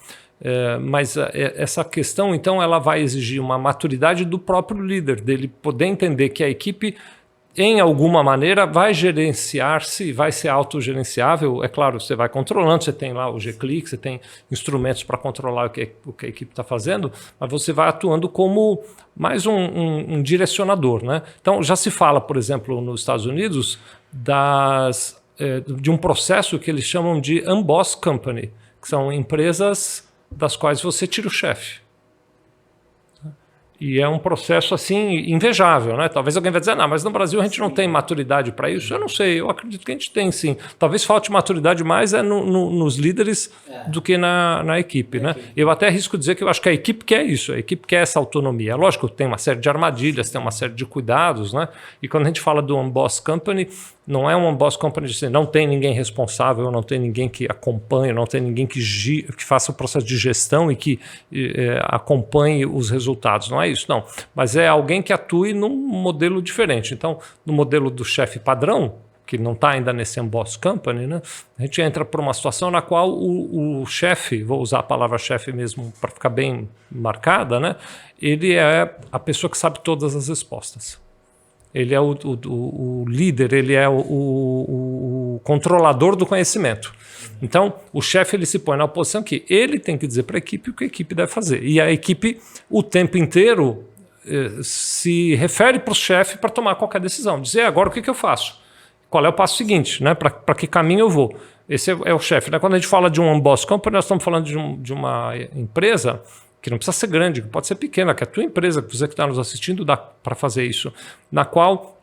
Mas essa questão, então, ela vai exigir uma maturidade do próprio líder, dele poder entender que a equipe, em alguma maneira, vai gerenciar-se, vai ser autogerenciável. É claro, você vai controlando, você tem lá o G-Click, você tem instrumentos para controlar o que a equipe está fazendo, mas você vai atuando como mais um direcionador, né? Então, já se fala, por exemplo, nos Estados Unidos, de um processo que eles chamam de Unboss Company, que são empresas das quais você tira o chefe. E é um processo assim invejável, né? Talvez alguém vai dizer, não, mas no Brasil a gente não tem maturidade para isso. Eu não sei, eu acredito que a gente tem sim. Talvez falte maturidade mais nos líderes do que na equipe, né? Eu até arrisco dizer que eu acho que a equipe quer isso, a equipe quer essa autonomia. É lógico que tem uma série de armadilhas, tem uma série de cuidados, né? E quando a gente fala do Unboss Company, não é um Unboss Company de assim, não tem ninguém responsável, não tem ninguém que acompanhe, não tem ninguém que faça o processo de gestão e que acompanhe os resultados. Não é isso, não. Mas é alguém que atue num modelo diferente. Então, no modelo do chefe padrão, que não está ainda nesse Unboss Company, né? A gente entra por uma situação na qual o chefe, vou usar a palavra chefe mesmo para ficar bem marcada, né? Ele é a pessoa que sabe todas as respostas. ele é o líder, ele é o controlador do conhecimento. Então, o chefe ele se põe na posição que ele tem que dizer para a equipe o que a equipe deve fazer. E a equipe, o tempo inteiro, se refere para o chefe para tomar qualquer decisão. Dizer, agora o que eu faço? Qual é o passo seguinte? Né? Para que caminho eu vou? Esse é o chefe. Né? Quando a gente fala de um boss company, nós estamos falando de uma empresa que não precisa ser grande, que pode ser pequena, que é a tua empresa, que você que está nos assistindo, dá para fazer isso, na qual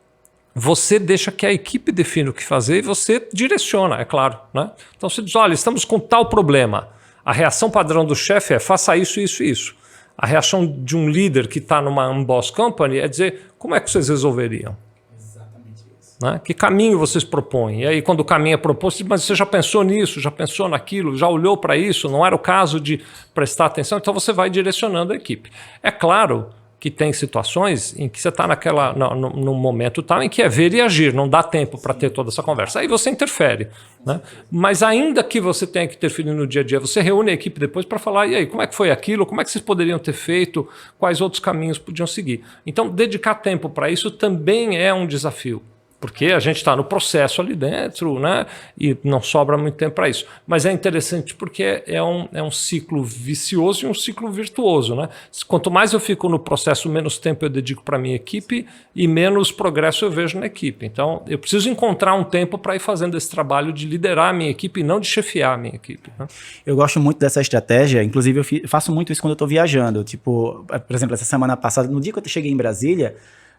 você deixa que a equipe define o que fazer e você direciona, é claro. Né? Então você diz, olha, estamos com tal problema. A reação padrão do chefe é faça isso, isso e isso. A reação de um líder que está numa boss company é dizer, como é que vocês resolveriam? Exatamente isso. Né? Que caminho vocês propõem? E aí quando o caminho é proposto, mas você já pensou nisso, já pensou naquilo, já olhou para isso, não era o caso de prestar atenção, então você vai direcionando a equipe. É claro que tem situações em que você está num momento tal em que é ver e agir, não dá tempo para ter toda essa conversa. Aí você interfere. Né? Mas ainda que você tenha que interferir no dia a dia, você reúne a equipe depois para falar, e aí, como é que foi aquilo? Como é que vocês poderiam ter feito? Quais outros caminhos podiam seguir? Então, dedicar tempo para isso também é um desafio. Porque a gente está no processo ali dentro, né? E não sobra muito tempo para isso. Mas é interessante porque é um ciclo vicioso e um ciclo virtuoso. Né? Quanto mais eu fico no processo, menos tempo eu dedico para a minha equipe e menos progresso eu vejo na equipe. Então, eu preciso encontrar um tempo para ir fazendo esse trabalho de liderar a minha equipe e não de chefiar a minha equipe. Né? Eu gosto muito dessa estratégia, inclusive eu faço muito isso quando eu estou viajando. Tipo, por exemplo, essa semana passada, no dia que eu cheguei em Brasília,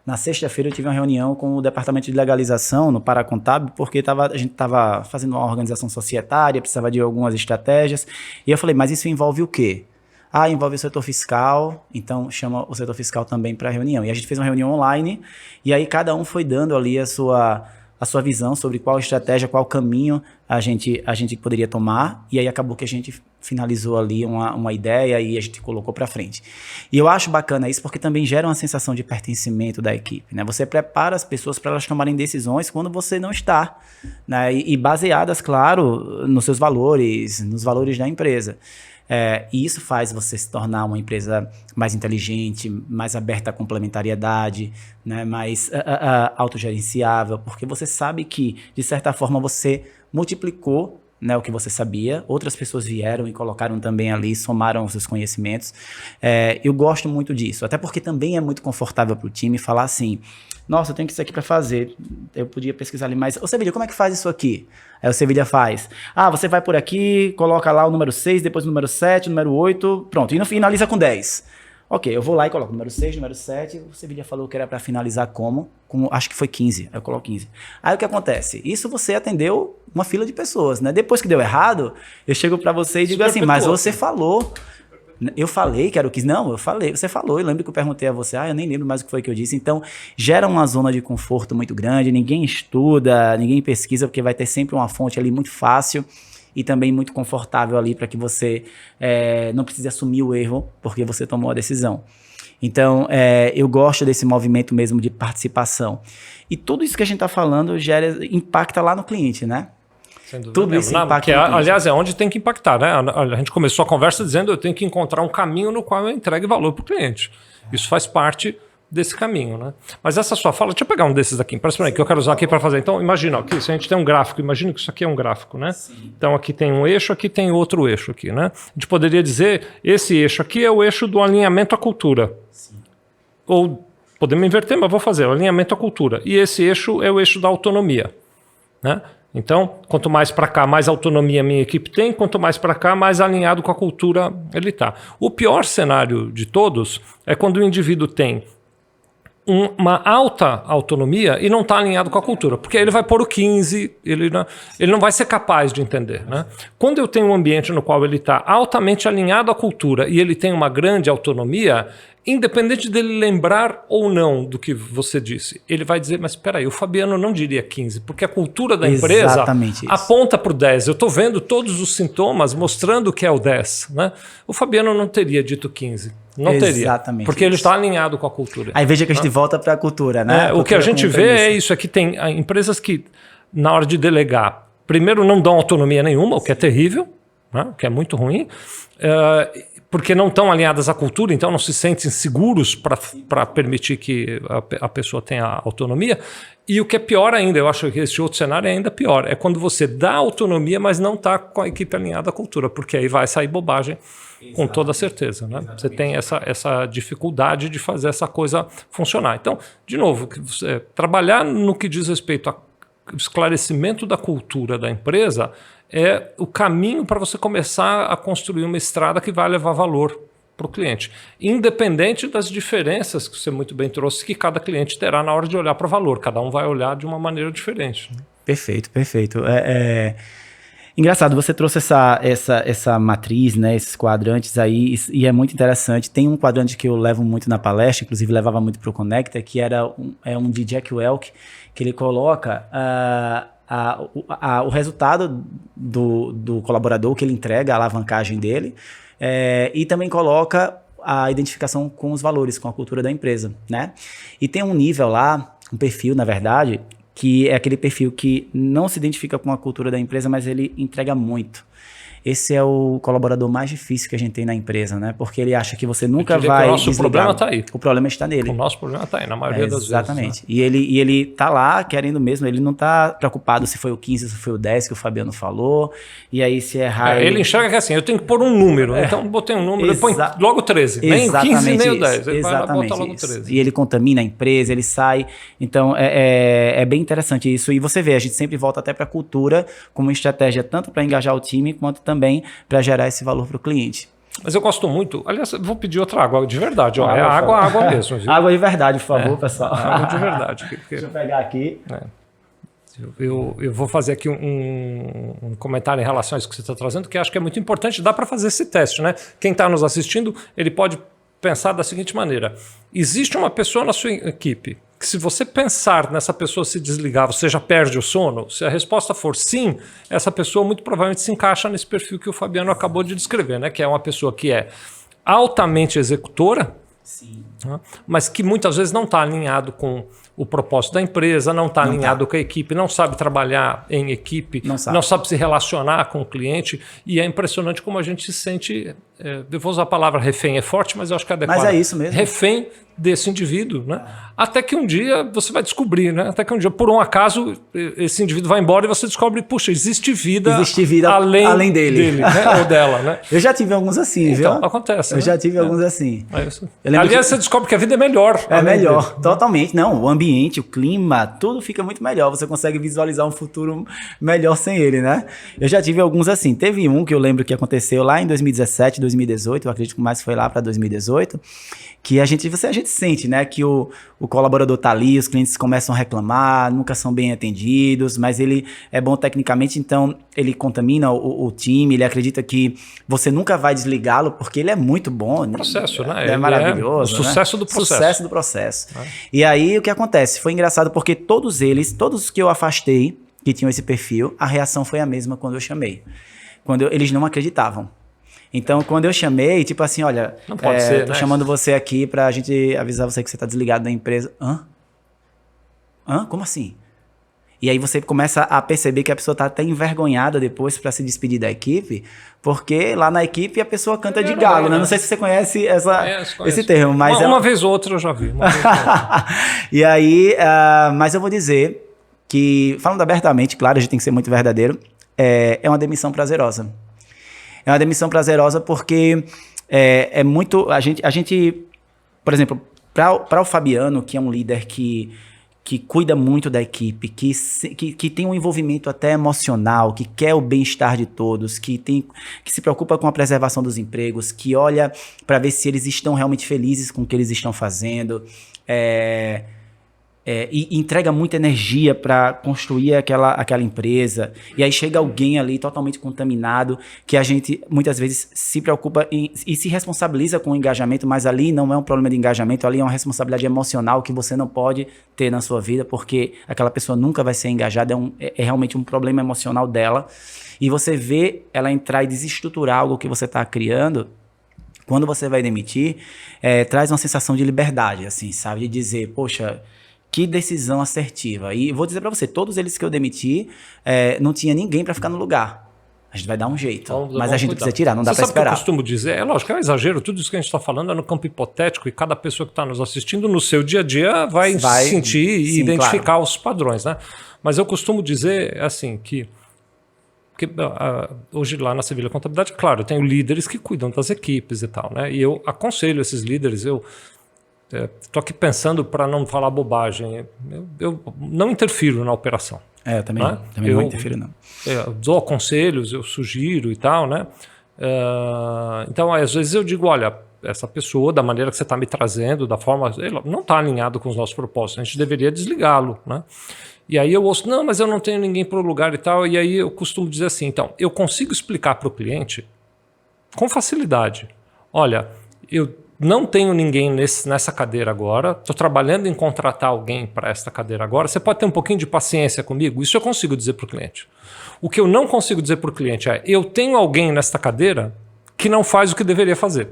na sexta-feira eu tive uma reunião com o departamento de legalização no Paracontábil, porque a gente estava fazendo uma organização societária, precisava de algumas estratégias. E eu falei, mas isso envolve o quê? Ah, envolve o setor fiscal, então chama o setor fiscal também para a reunião. E a gente fez uma reunião online, e aí cada um foi dando ali a sua visão sobre qual estratégia, qual caminho a gente poderia tomar, e aí acabou que a gente finalizou ali uma ideia e a gente colocou para frente. E eu acho bacana isso porque também gera uma sensação de pertencimento da equipe, né? Você prepara as pessoas para elas tomarem decisões quando você não está, né? E baseadas, claro, nos seus valores, nos valores da empresa. E isso faz você se tornar uma empresa mais inteligente, mais aberta à complementariedade, né, mais autogerenciável, porque você sabe que, de certa forma, você multiplicou, né, o que você sabia, outras pessoas vieram e colocaram também ali, somaram os seus conhecimentos. Eu gosto muito disso, até porque também é muito confortável para o time falar assim, nossa, eu tenho isso aqui para fazer, eu podia pesquisar ali mais. Ô, Sevilha, como é que faz isso aqui? Aí o Sevilha faz, você vai por aqui, coloca lá o número 6, depois o número 7, o número 8, pronto, e finaliza com 10. Ok, eu vou lá e coloco número 6, número 7, o Sevilha falou que era para finalizar com, acho que foi 15, aí eu coloco 15. Aí o que acontece? Isso você atendeu uma fila de pessoas, né? Depois que deu errado, eu chego para você e digo assim, mas você falou... Eu falei que era o 15. Não, eu falei. Você falou. Eu lembro que eu perguntei a você. Eu nem lembro mais o que foi que eu disse. Então, gera uma zona de conforto muito grande. Ninguém estuda, ninguém pesquisa, porque vai ter sempre uma fonte ali muito fácil e também muito confortável ali para que você não precise assumir o erro porque você tomou a decisão. Então, eu gosto desse movimento mesmo de participação. E tudo isso que a gente está falando impacta lá no cliente, né? Tudo isso impacta. Aliás, é onde tem que impactar, né? A gente começou a conversa dizendo eu tenho que encontrar um caminho no qual eu entregue valor para o cliente. Isso faz parte desse caminho, né? Mas essa sua fala, deixa eu pegar um desses aqui, parece para mim, que eu quero usar aqui para fazer. Então, imagina, aqui, se a gente tem um gráfico, imagina que isso aqui é um gráfico, né? Sim. Então, aqui tem um eixo, aqui tem outro eixo aqui, né? A gente poderia dizer, esse eixo aqui é o eixo do alinhamento à cultura. Sim. Ou, podemos inverter, mas vou fazer, o alinhamento à cultura. E esse eixo é o eixo da autonomia, né? Então, quanto mais para cá, mais autonomia a minha equipe tem, quanto mais para cá, mais alinhado com a cultura ele está. O pior cenário de todos é quando o indivíduo tem uma alta autonomia e não está alinhado com a cultura, porque ele vai pôr o 15, ele não vai ser capaz de entender. Né? Quando eu tenho um ambiente no qual ele está altamente alinhado à cultura e ele tem uma grande autonomia, independente dele lembrar ou não do que você disse, ele vai dizer, mas espera aí, o Fabiano não diria 15, porque a cultura da empresa aponta para o 10. Eu estou vendo todos os sintomas mostrando que é o 10. Né? O Fabiano não teria dito 15. Não teria. Exatamente. Porque ele está alinhado com a cultura. Aí veja que a gente volta para a cultura, né? O que a gente vê é isso, é que tem empresas que, na hora de delegar, primeiro não dão autonomia nenhuma, o que é terrível. né? Que é muito ruim, porque não estão alinhadas à cultura, então não se sentem seguros para permitir que a pessoa tenha autonomia. E o que é pior ainda, eu acho que esse outro cenário é ainda pior, é quando você dá autonomia, mas não está com a equipe alinhada à cultura, porque aí vai sair bobagem. Com toda certeza, né? Você tem essa dificuldade de fazer essa coisa funcionar. Então, de novo, trabalhar no que diz respeito ao esclarecimento da cultura da empresa é o caminho para você começar a construir uma estrada que vai levar valor para o cliente, independente das diferenças que você muito bem trouxe, que cada cliente terá na hora de olhar para o valor. Cada um vai olhar de uma maneira diferente. Perfeito, perfeito. Engraçado, você trouxe essa matriz, né, esses quadrantes aí, e é muito interessante. Tem um quadrante que eu levo muito na palestra, inclusive levava muito para o Connector, que era um de Jack Welch, que ele coloca o resultado do colaborador que ele entrega, a alavancagem dele, e também coloca a identificação com os valores, com a cultura da empresa, né? E tem um nível lá, um perfil, na verdade, que é aquele perfil que não se identifica com a cultura da empresa, mas ele entrega muito. Esse é o colaborador mais difícil que a gente tem na empresa, né? Porque ele acha que você nunca vai. O nosso problema está aí. O problema está nele. O nosso problema está aí, na maioria das vezes. Exatamente. Né? E ele tá lá querendo mesmo, ele não tá preocupado se foi o 15, se foi o 10 que o Fabiano falou. E aí, se errar. Ele enxerga que assim, eu tenho que pôr um número. Então, botei um número, ele põe logo 13. Nem o 15, nem o 10. Ele vai lá, bota logo 13. E ele contamina a empresa, ele sai. Então, é bem interessante isso. E você vê, a gente sempre volta até para a cultura como estratégia, tanto para engajar o time, quanto também para gerar esse valor para o cliente. Mas eu gosto muito. Aliás, vou pedir outra água de verdade. Ó, água mesmo. Viu? Água de verdade, por favor, pessoal. Água de verdade. Deixa eu pegar aqui. Eu vou fazer aqui um comentário em relação a isso que você está trazendo, que acho que é muito importante. Dá para fazer esse teste, né? Quem está nos assistindo, ele pode pensar da seguinte maneira. Existe uma pessoa na sua equipe que, se você pensar nessa pessoa se desligar, você já perde o sono? Se a resposta for sim, essa pessoa muito provavelmente se encaixa nesse perfil que o Fabiano acabou de descrever, né? Que é uma pessoa que é altamente executora, sim, mas que muitas vezes não está alinhado com o propósito da empresa, não está alinhado com a equipe, não sabe trabalhar em equipe, não sabe se relacionar com o cliente, e é impressionante como a gente se sente, eu vou usar a palavra refém, é forte, mas eu acho que é adequado. Mas é isso mesmo. Refém desse indivíduo, né? Até que um dia você vai descobrir, né? Até que um dia, por um acaso, esse indivíduo vai embora e você descobre, puxa, existe vida além dele né? Ou dela, né? Eu já tive alguns assim, então, viu? Acontece. Eu já tive alguns assim. Aliás, você descobre que a vida é melhor. É melhor, dele. Totalmente. Não, o ambiente, o clima, tudo fica muito melhor. Você consegue visualizar um futuro melhor sem ele, né? Eu já tive alguns assim. Teve um que eu lembro que aconteceu lá em 2017, 2018, eu acredito que mais foi lá para 2018, que a gente sente, né, que o colaborador tá ali, os clientes começam a reclamar, nunca são bem atendidos, mas ele é bom tecnicamente, então ele contamina o time, ele acredita que você nunca vai desligá-lo, porque ele é muito bom. Processo, né? É maravilhoso. O sucesso, né? Sucesso do processo. E aí, o que acontece? Foi engraçado porque todos que eu afastei, que tinham esse perfil, a reação foi a mesma quando eu chamei. Eles não acreditavam. Então, quando eu chamei, tipo assim, olha, não pode ser, tô chamando você aqui pra gente avisar você que você tá desligado da empresa. Hã? Como assim? E aí você começa a perceber que a pessoa tá até envergonhada depois pra se despedir da equipe, porque lá na equipe a pessoa canta de galo, né? Não sei se você conhece esse termo, mas... Uma vez ou outra eu já vi. E aí, mas eu vou dizer que, falando abertamente, claro, a gente tem que ser muito verdadeiro, é uma demissão prazerosa. É uma demissão prazerosa porque é muito... A gente, por exemplo, para o Fabiano, que é um líder que cuida muito da equipe, que tem um envolvimento até emocional, que quer o bem-estar de todos, que se preocupa com a preservação dos empregos, que olha para ver se eles estão realmente felizes com o que eles estão fazendo, e entrega muita energia para construir aquela empresa, e aí chega alguém ali totalmente contaminado, que a gente muitas vezes se preocupa e se responsabiliza com o engajamento, mas ali não é um problema de engajamento, ali é uma responsabilidade emocional que você não pode ter na sua vida, porque aquela pessoa nunca vai ser engajada, é realmente um problema emocional dela, e você vê ela entrar e desestruturar algo que você está criando. Quando você vai demitir, traz uma sensação de liberdade, assim, sabe, de dizer, poxa, que decisão assertiva. E vou dizer para você, todos eles que eu demiti, não tinha ninguém para ficar no lugar. A gente vai dar um jeito, Vamos mas a gente cuidar. precisa tirar, não dá Você para sabe o que eu esperar. costumo dizer? É lógico, é um exagero, tudo isso que a gente está falando é no campo hipotético e cada pessoa que está nos assistindo no seu dia a dia vai sentir e identificar claro. Os padrões, né? Mas eu costumo dizer assim que hoje lá na Sevilha Contabilidade, claro, eu tenho líderes que cuidam das equipes e tal, né? E eu aconselho esses líderes, eu estou aqui pensando para não falar bobagem, eu não interfiro na operação. Eu também, né? Também não interfiro, não. Eu dou conselhos, eu sugiro e tal, né? Então, às vezes eu digo, olha, essa pessoa, da maneira que você está me trazendo, da forma, ele não está alinhado com os nossos propósitos, a gente deveria desligá-lo, né? E aí eu ouço, não, mas eu não tenho ninguém para o lugar e tal, e aí eu costumo dizer assim, então, eu consigo explicar para o cliente com facilidade, olha, eu não tenho ninguém nessa cadeira agora, estou trabalhando em contratar alguém para esta cadeira agora, você pode ter um pouquinho de paciência comigo? Isso eu consigo dizer para o cliente. O que eu não consigo dizer para o cliente é, eu tenho alguém nesta cadeira que não faz o que deveria fazer.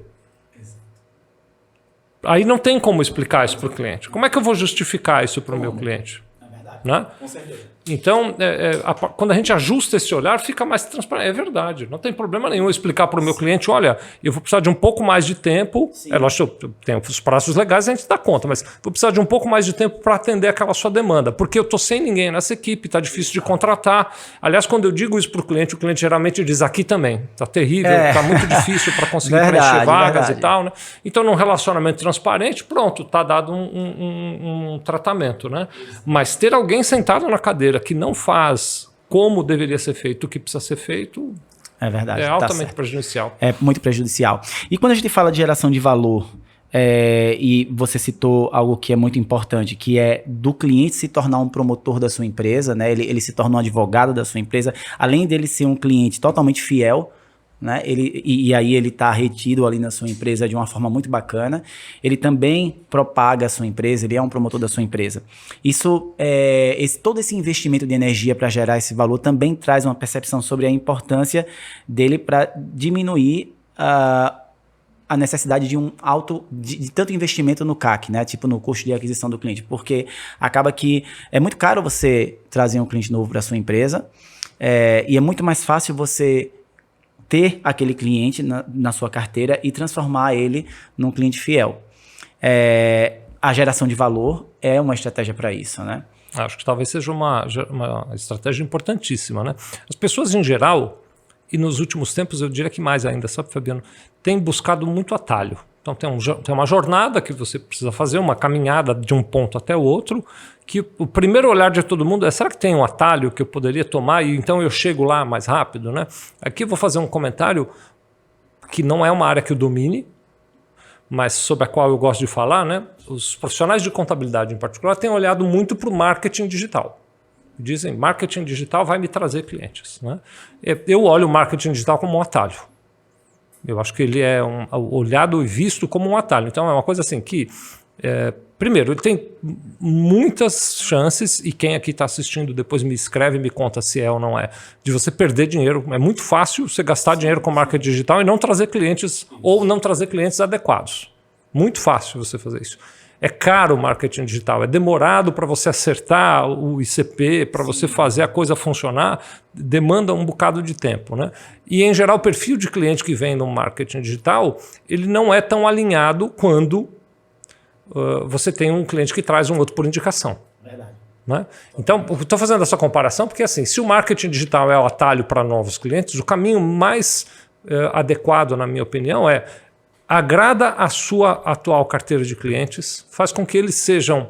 Aí não tem como explicar isso para o cliente. Como é que eu vou justificar isso para o meu cliente? É verdade. Né? Com certeza. Então, quando a gente ajusta esse olhar, fica mais transparente. É verdade, não tem problema nenhum eu explicar para o meu cliente, olha, eu vou precisar de um pouco mais de tempo, é lógico que eu tenho os prazos legais, a gente dá conta, mas vou precisar de um pouco mais de tempo para atender aquela sua demanda, porque eu estou sem ninguém nessa equipe, está difícil de contratar. Aliás, quando eu digo isso para o cliente geralmente diz, aqui também, está terrível, está muito difícil para conseguir preencher vagas e tal. Né? Então, num relacionamento transparente, pronto, está dado um tratamento. Né? Mas ter alguém sentado na cadeira que não faz como deveria ser feito o que precisa ser feito, é verdade, é altamente prejudicial. É muito prejudicial. E quando a gente fala de geração de valor, e você citou algo que é muito importante, que é do cliente se tornar um promotor da sua empresa, né? Ele se torna um advogado da sua empresa, além dele ser um cliente totalmente fiel, né? E aí ele está retido ali na sua empresa de uma forma muito bacana. Ele também propaga a sua empresa, ele é um promotor da sua empresa. Isso, todo esse investimento de energia para gerar esse valor também traz uma percepção sobre a importância dele para diminuir a necessidade de de tanto investimento no CAC, né? Tipo no custo de aquisição do cliente, porque acaba que é muito caro você trazer um cliente novo para a sua empresa, e é muito mais fácil você ter aquele cliente na sua carteira e transformar ele num cliente fiel. A geração de valor é uma estratégia para isso, né? Acho que talvez seja uma estratégia importantíssima, né? As pessoas em geral, e nos últimos tempos eu diria que mais ainda, sabe, Fabiano, têm buscado muito atalho. Então tem uma jornada que você precisa fazer, uma caminhada de um ponto até o outro, que o primeiro olhar de todo mundo é, será que tem um atalho que eu poderia tomar e então eu chego lá mais rápido, né? Aqui eu vou fazer um comentário que não é uma área que eu domine, mas sobre a qual eu gosto de falar, né? Os profissionais de contabilidade em particular têm olhado muito para o marketing digital. Dizem, marketing digital vai me trazer clientes, né? Eu olho o marketing digital como um atalho. Eu acho que ele é olhado e visto como um atalho. Então é uma coisa assim que, primeiro, ele tem muitas chances, e quem aqui está assistindo depois me escreve e me conta se é ou não é, de você perder dinheiro. É muito fácil você gastar dinheiro com marketing digital e não trazer clientes, ou não trazer clientes adequados. Muito fácil você fazer isso. É caro o marketing digital, é demorado para você acertar o ICP, para você fazer a coisa funcionar, demanda um bocado de tempo, né? E, em geral, o perfil de cliente que vem no marketing digital, ele não é tão alinhado quando você tem um cliente que traz um outro por indicação. Verdade. Né? Então, estou fazendo essa comparação porque, assim, se o marketing digital é o atalho para novos clientes, o caminho mais adequado, na minha opinião, é agrada a sua atual carteira de clientes, faz com que eles sejam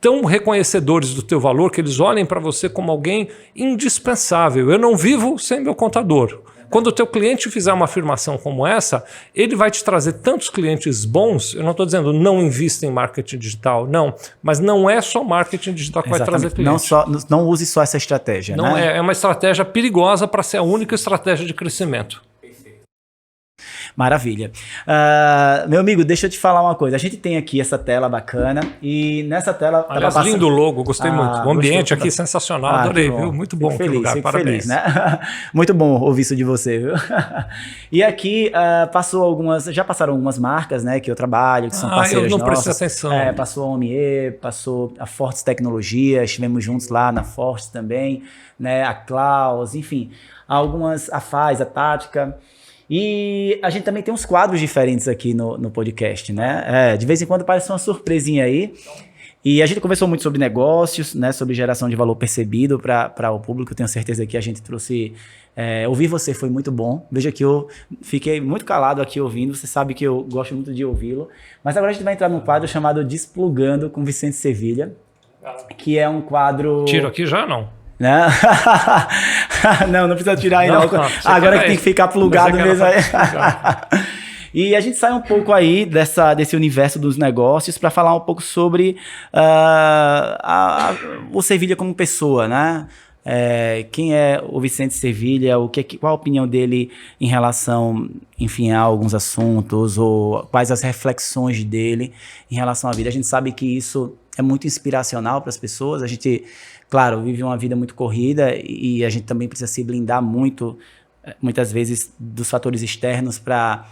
tão reconhecedores do teu valor que eles olhem para você como alguém indispensável. Eu não vivo sem meu contador. Quando o teu cliente fizer uma afirmação como essa, ele vai te trazer tantos clientes bons. Eu não estou dizendo não invista em marketing digital, não. Mas não é só marketing digital que vai trazer clientes. Não use só essa estratégia. Não, né? É uma estratégia perigosa para ser a única estratégia de crescimento. Maravilha. Meu amigo, deixa eu te falar uma coisa. A gente tem aqui essa tela bacana e nessa tela... Aliás, lindo logo, gostei muito. O ambiente aqui sensacional, adorei, viu? Muito bom aquele lugar, parabéns. Feliz, né? Muito bom ouvir isso de você, viu? E aqui já passaram algumas marcas, né, que eu trabalho, que são parceiras eu não nossas. prestei atenção. Passou a Omier, passou a Fortes Tecnologia, estivemos juntos lá na Fortes também, né, a Klaus, enfim, a Faz, a Tática. E a gente também tem uns quadros diferentes aqui no podcast, né? De vez em quando parece uma surpresinha aí. E a gente conversou muito sobre negócios, né? Sobre geração de valor percebido para o público. Tenho certeza que a gente trouxe... ouvir você foi muito bom. Veja que eu fiquei muito calado aqui ouvindo. Você sabe que eu gosto muito de ouvi-lo. Mas agora a gente vai entrar num quadro chamado Desplugando com Vicente Sevilha, que é um quadro... Tiro aqui já, não? Né? Não precisa tirar aí não. Agora que tem que ficar plugado mesmo aí. E a gente sai um pouco aí desse universo dos negócios para falar um pouco sobre o Sevilha como pessoa, né? Quem é o Vicente Sevilha, qual a opinião dele em relação, enfim, a alguns assuntos, ou quais as reflexões dele em relação à vida. A gente sabe que isso é muito inspiracional para as pessoas. A gente, claro, vive uma vida muito corrida e a gente também precisa se blindar muitas vezes dos fatores externos para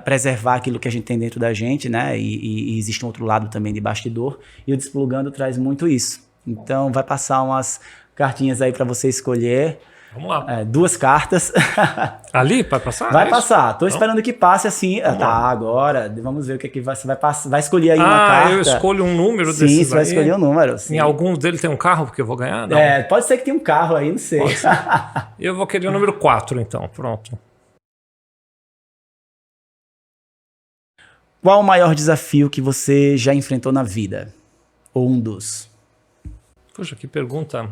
preservar aquilo que a gente tem dentro da gente, né? E existe um outro lado também de bastidor, e o Desplugando traz muito isso. Então vai passar umas cartinhas aí para você escolher. Vamos lá. 2 cartas. Ali vai passar? Vai passar. Tô esperando que passe assim. Agora. Vamos ver o que é que você vai passar. Vai escolher aí uma carta. Eu escolho um número desses aí? Sim, você vai escolher um número. Sim. Em alguns deles tem um carro porque eu vou ganhar? Não. Pode ser que tenha um carro aí, não sei. Eu vou querer o número 4, então. Pronto. Qual o maior desafio que você já enfrentou na vida? Ou um dos? Poxa, que pergunta.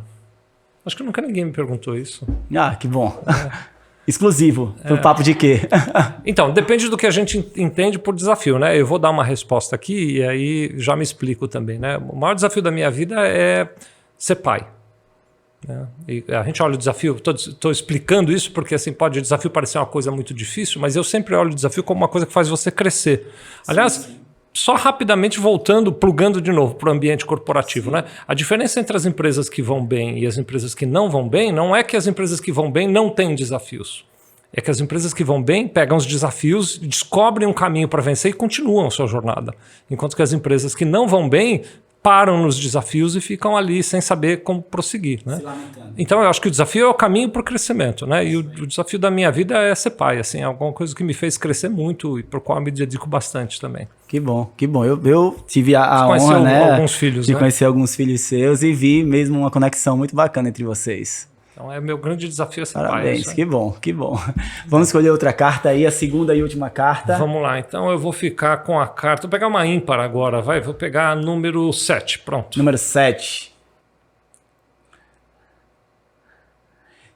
Acho que nunca ninguém me perguntou isso. Que bom. Exclusivo. Pro papo de quê? Então, depende do que a gente entende por desafio, né? Eu vou dar uma resposta aqui e aí já me explico também, né? O maior desafio da minha vida é ser pai. Né? E a gente olha o desafio, estou explicando isso porque assim, pode o desafio parecer uma coisa muito difícil, mas eu sempre olho o desafio como uma coisa que faz você crescer. Aliás, sim. Só rapidamente plugando de novo para o ambiente corporativo, né? A diferença entre as empresas que vão bem e as empresas que não vão bem não é que as empresas que vão bem não têm desafios. É que as empresas que vão bem pegam os desafios, descobrem um caminho para vencer e continuam a sua jornada. Enquanto que as empresas que não vão bem param nos desafios e ficam ali sem saber como prosseguir, né? Então eu acho que o desafio é o caminho para o crescimento, né? E o desafio da minha vida é ser pai, assim, alguma coisa que me fez crescer muito e por qual eu me dedico bastante também. Que bom, que bom. Eu tive a honra, né, alguns filhos, de conhecer alguns filhos seus e vi mesmo uma conexão muito bacana entre vocês. Então meu grande desafio é ser Parabéns, pai. Que bom, que bom. Vamos escolher outra carta aí, a segunda e última carta. Vamos lá, então eu vou ficar com a carta, vou pegar uma ímpar agora, vou pegar número 7, pronto. Número 7.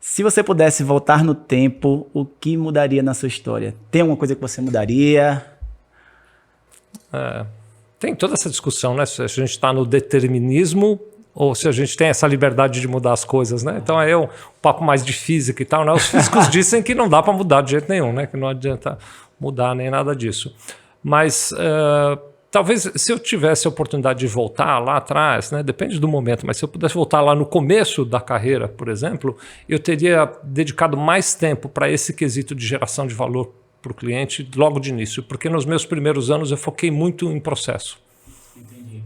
Se você pudesse voltar no tempo, o que mudaria na sua história? Tem alguma coisa que você mudaria? Tem toda essa discussão, né? Se a gente está no determinismo ou se a gente tem essa liberdade de mudar as coisas, né? Então é um papo mais de física e tal, né? Os físicos dizem que não dá para mudar de jeito nenhum, né? Que não adianta mudar nem nada disso. Mas talvez se eu tivesse a oportunidade de voltar lá atrás, né? Depende do momento, mas se eu pudesse voltar lá no começo da carreira, por exemplo, eu teria dedicado mais tempo para esse quesito de geração de valor para o cliente logo de início, porque nos meus primeiros anos eu foquei muito em processo.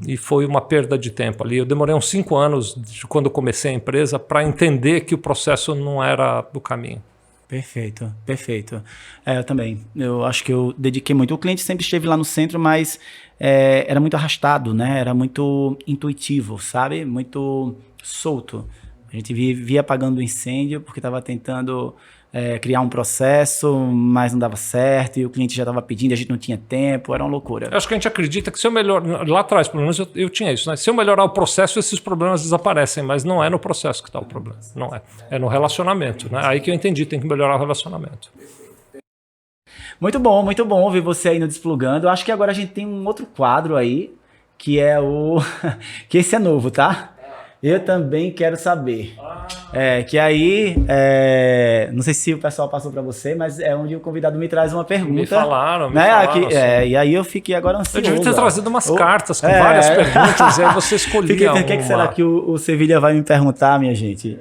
E foi uma perda de tempo ali. Eu demorei uns 5 anos de quando eu comecei a empresa para entender que o processo não era do caminho. Perfeito, perfeito. Eu também. Eu acho que eu dediquei muito. O cliente sempre esteve lá no centro, mas era muito arrastado, né? Era muito intuitivo, sabe? Muito solto. A gente via apagando o incêndio porque estava tentando criar um processo, mas não dava certo, e o cliente já estava pedindo, a gente não tinha tempo, era uma loucura. Eu acho que a gente acredita que se eu melhorar, lá atrás pelo menos eu tinha isso, né? Se eu melhorar o processo, esses problemas desaparecem, mas não é no processo que está o problema, não é. É no relacionamento, né? Aí que eu entendi, tem que melhorar o relacionamento. Muito bom ouvir você aí no Desplugando. Eu acho que agora a gente tem um outro quadro aí, que é que esse é novo, tá? Eu também quero saber. Que aí, não sei se o pessoal passou para você, mas é onde o convidado me traz uma pergunta. Me falaram, e aí eu fiquei agora ansioso. Eu devia ter trazido umas cartas com várias perguntas, e aí você escolhia O que será que o Sevilha vai me perguntar, minha gente?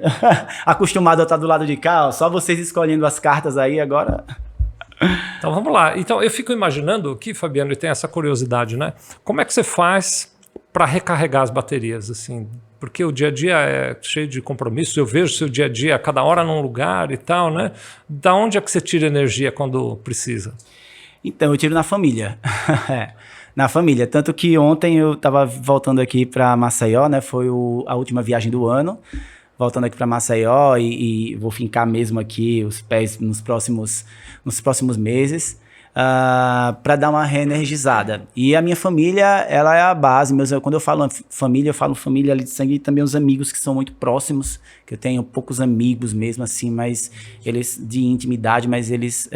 Acostumado a estar do lado de cá, ó, só vocês escolhendo as cartas aí agora... Então vamos lá. Então eu fico imaginando aqui, Fabiano, e tem essa curiosidade, né? Como é que você faz para recarregar as baterias, assim? Porque o dia a dia é cheio de compromissos, eu vejo seu dia a dia a cada hora num lugar e tal, né? Da onde é que você tira energia quando precisa? Então, eu tiro na família. Na família. Tanto que ontem eu estava voltando aqui para Maceió, né? Foi a última viagem do ano. Voltando aqui para Maceió e vou fincar mesmo aqui os pés nos próximos meses. Para dar uma reenergizada. E a minha família, ela é a base. Quando eu falo família ali de sangue e também os amigos que são muito próximos, que eu tenho poucos amigos mesmo assim, mas eles de intimidade, mas eles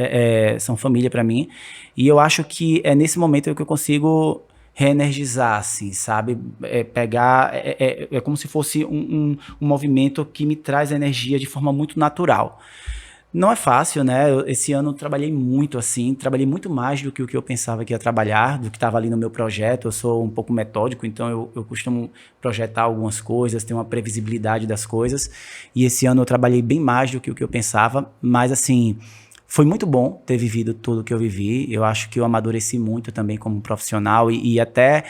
são família para mim. E eu acho que é nesse momento que eu consigo reenergizar, assim, sabe? É como se fosse um movimento que me traz energia de forma muito natural. Não é fácil, né? Esse ano eu trabalhei muito assim, trabalhei muito mais do que o que eu pensava que ia trabalhar, do que estava ali no meu projeto. Eu sou um pouco metódico, então eu costumo projetar algumas coisas, ter uma previsibilidade das coisas. E esse ano eu trabalhei bem mais do que o que eu pensava, mas assim, foi muito bom ter vivido tudo que eu vivi. Eu acho que eu amadureci muito também como profissional e até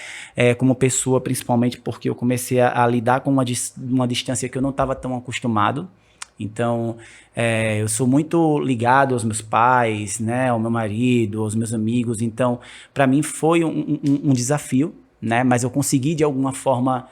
como pessoa, principalmente porque eu comecei a lidar com uma distância que eu não estava tão acostumado. Então, eu sou muito ligado aos meus pais, né, ao meu marido, aos meus amigos. Então, para mim foi um desafio, né, mas eu consegui de alguma forma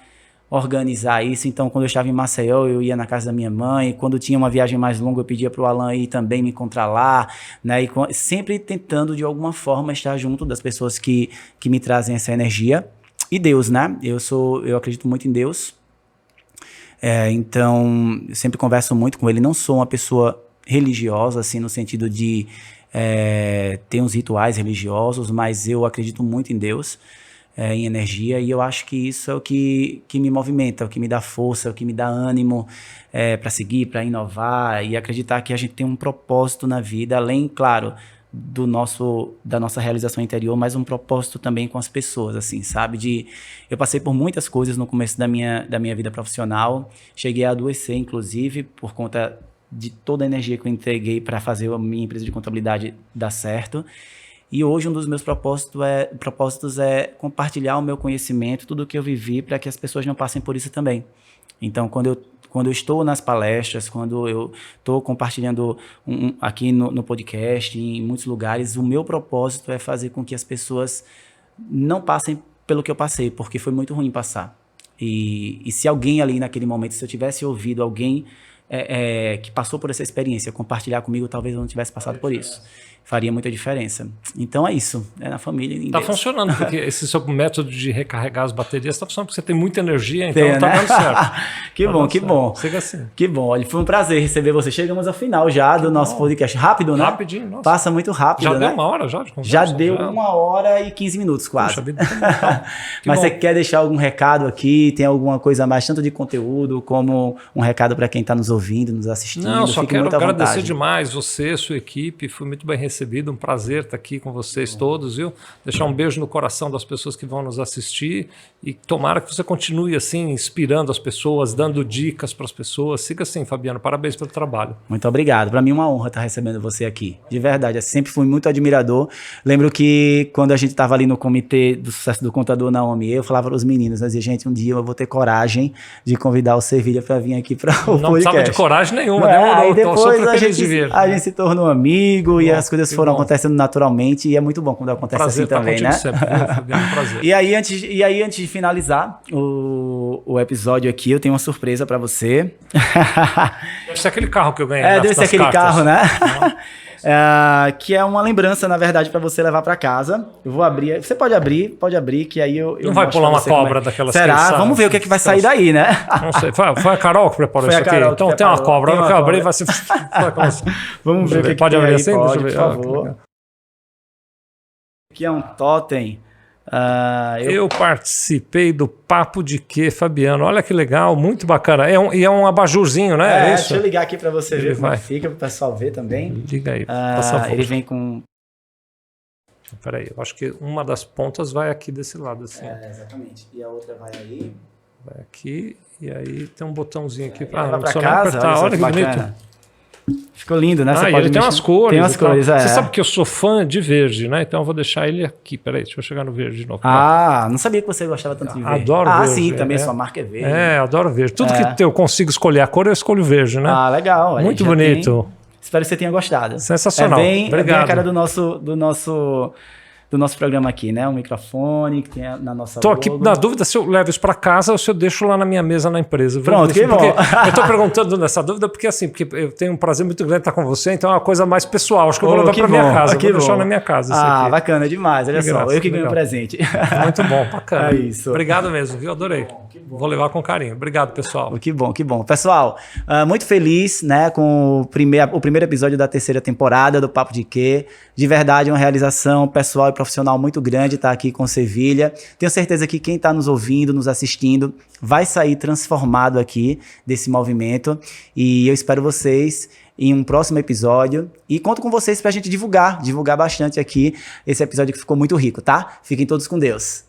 organizar isso. Então, quando eu estava em Maceió, eu ia na casa da minha mãe. Quando tinha uma viagem mais longa, eu pedia para o Alan ir também me encontrar lá, né, e sempre tentando de alguma forma estar junto das pessoas que me trazem essa energia. E Deus, né? Eu acredito muito em Deus. Então, eu sempre converso muito com ele. Não sou uma pessoa religiosa, assim, no sentido de ter uns rituais religiosos, mas eu acredito muito em Deus, em energia, e eu acho que isso é o que me movimenta, o que me dá força, o que me dá ânimo para seguir, para inovar e acreditar que a gente tem um propósito na vida, além, claro, da nossa realização interior, mas um propósito também com as pessoas, assim, sabe? Eu passei por muitas coisas no começo da minha vida profissional, cheguei a adoecer, inclusive, por conta de toda a energia que eu entreguei para fazer a minha empresa de contabilidade dar certo. E hoje um dos meus propósitos é compartilhar o meu conhecimento, tudo o que eu vivi, para que as pessoas não passem por isso também. Então, quando eu estou nas palestras, quando eu estou compartilhando aqui no podcast, em muitos lugares, o meu propósito é fazer com que as pessoas não passem pelo que eu passei, porque foi muito ruim passar. E se alguém ali naquele momento, se eu tivesse ouvido alguém que passou por essa experiência compartilhar comigo, talvez eu não tivesse passado por isso. Faria muita diferença. Então é isso, é na família. Está funcionando, porque esse seu método de recarregar as baterias está funcionando, porque você tem muita energia, então está dando certo. Que bom. Chega assim. Que bom, olha, foi um prazer receber você. Chegamos ao final já do nosso podcast. Rápido, né? Rapidinho, nossa. Passa muito rápido, já deu uma hora já de conversa? Já deu 1h e 15 minutos quase. Puxa vida, mas você quer deixar algum recado aqui? Tem alguma coisa mais, tanto de conteúdo, como um recado para quem está nos ouvindo, nos assistindo? Não, só quero agradecer demais você, sua equipe, fui muito bem recebido, um prazer estar aqui com vocês todos, viu? Deixar um beijo no coração das pessoas que vão nos assistir e tomara que você continue assim, inspirando as pessoas, dando dicas para as pessoas. Siga assim, Fabiano, parabéns pelo trabalho. Muito obrigado, para mim é uma honra estar recebendo você aqui, de verdade, eu sempre fui muito admirador. Lembro que quando a gente estava ali no comitê do sucesso do contador Naomi, eu falava para os meninos, eu dizia, gente, um dia eu vou ter coragem de convidar o Sevilha para vir aqui para o podcast. Não precisava de coragem nenhuma, demorou. Aí depois a gente se tornou amigo e as coisas foram acontecendo naturalmente e é muito bom quando acontece assim também, né? Sempre, prazer. E aí, antes de finalizar o episódio aqui, eu tenho uma surpresa para você. Deve ser aquele carro que eu ganhei. Deve ser aquele carro, né? Que é uma lembrança, na verdade, para você levar para casa. Eu vou abrir. Você pode abrir, que aí eu não vai pular uma cobra daquelas. Será? Vamos ver o que vai sair daí, né? Não sei. Foi a Carol que preparou isso aqui. Então tem uma cobra. A hora que eu abrir, vai ser. Vamos ver o que pode abrir assim? Pode, por favor. Aqui é um totem Eu participei do Papo de Quê, Fabiano? Olha que legal, muito bacana. E é um abajurzinho, né? É isso? Deixa eu ligar aqui para você ver como fica, para o pessoal ver também. Liga aí. Ele vem com... Peraí, eu acho que uma das pontas vai aqui desse lado, assim. Exatamente. E a outra vai aí. Vai aqui, e aí tem um botãozinho aqui. Não precisa apertar. Olha que bonito. Ficou lindo, né? Você pode ele tem umas cores. Tem umas cores, Você sabe que eu sou fã de verde, né? Então eu vou deixar ele aqui. Peraí, deixa eu chegar no verde de novo. Não sabia que você gostava tanto de verde. Adoro verde. Sim, também sua marca é verde. Adoro verde. Tudo que eu consigo escolher a cor, eu escolho verde, né? Legal. Muito bonito. Espero que você tenha gostado. Sensacional. Obrigado. É bem a cara do nosso programa aqui, né? Um microfone que tem na nossa Tô aqui na dúvida se eu levo isso para casa ou se eu deixo lá na minha mesa na empresa. Pronto, que bom. Eu tô perguntando nessa dúvida porque eu tenho um prazer muito grande estar com você, então é uma coisa mais pessoal. Acho que eu vou levar para minha casa. Vou deixar na minha casa. Bacana demais. Olha só, eu que ganho o presente. Muito bom, bacana. É isso. Obrigado mesmo, viu? Adorei. Vou levar com carinho. Obrigado, pessoal. Que bom, que bom. Pessoal, muito feliz, né, com o primeiro episódio da terceira temporada do Papo de Quê. De verdade, uma realização pessoal e profissional muito grande estar aqui com Sevilha. Tenho certeza que quem está nos ouvindo, nos assistindo, vai sair transformado aqui desse movimento. E eu espero vocês em um próximo episódio. E conto com vocês para a gente divulgar bastante aqui esse episódio que ficou muito rico, tá? Fiquem todos com Deus.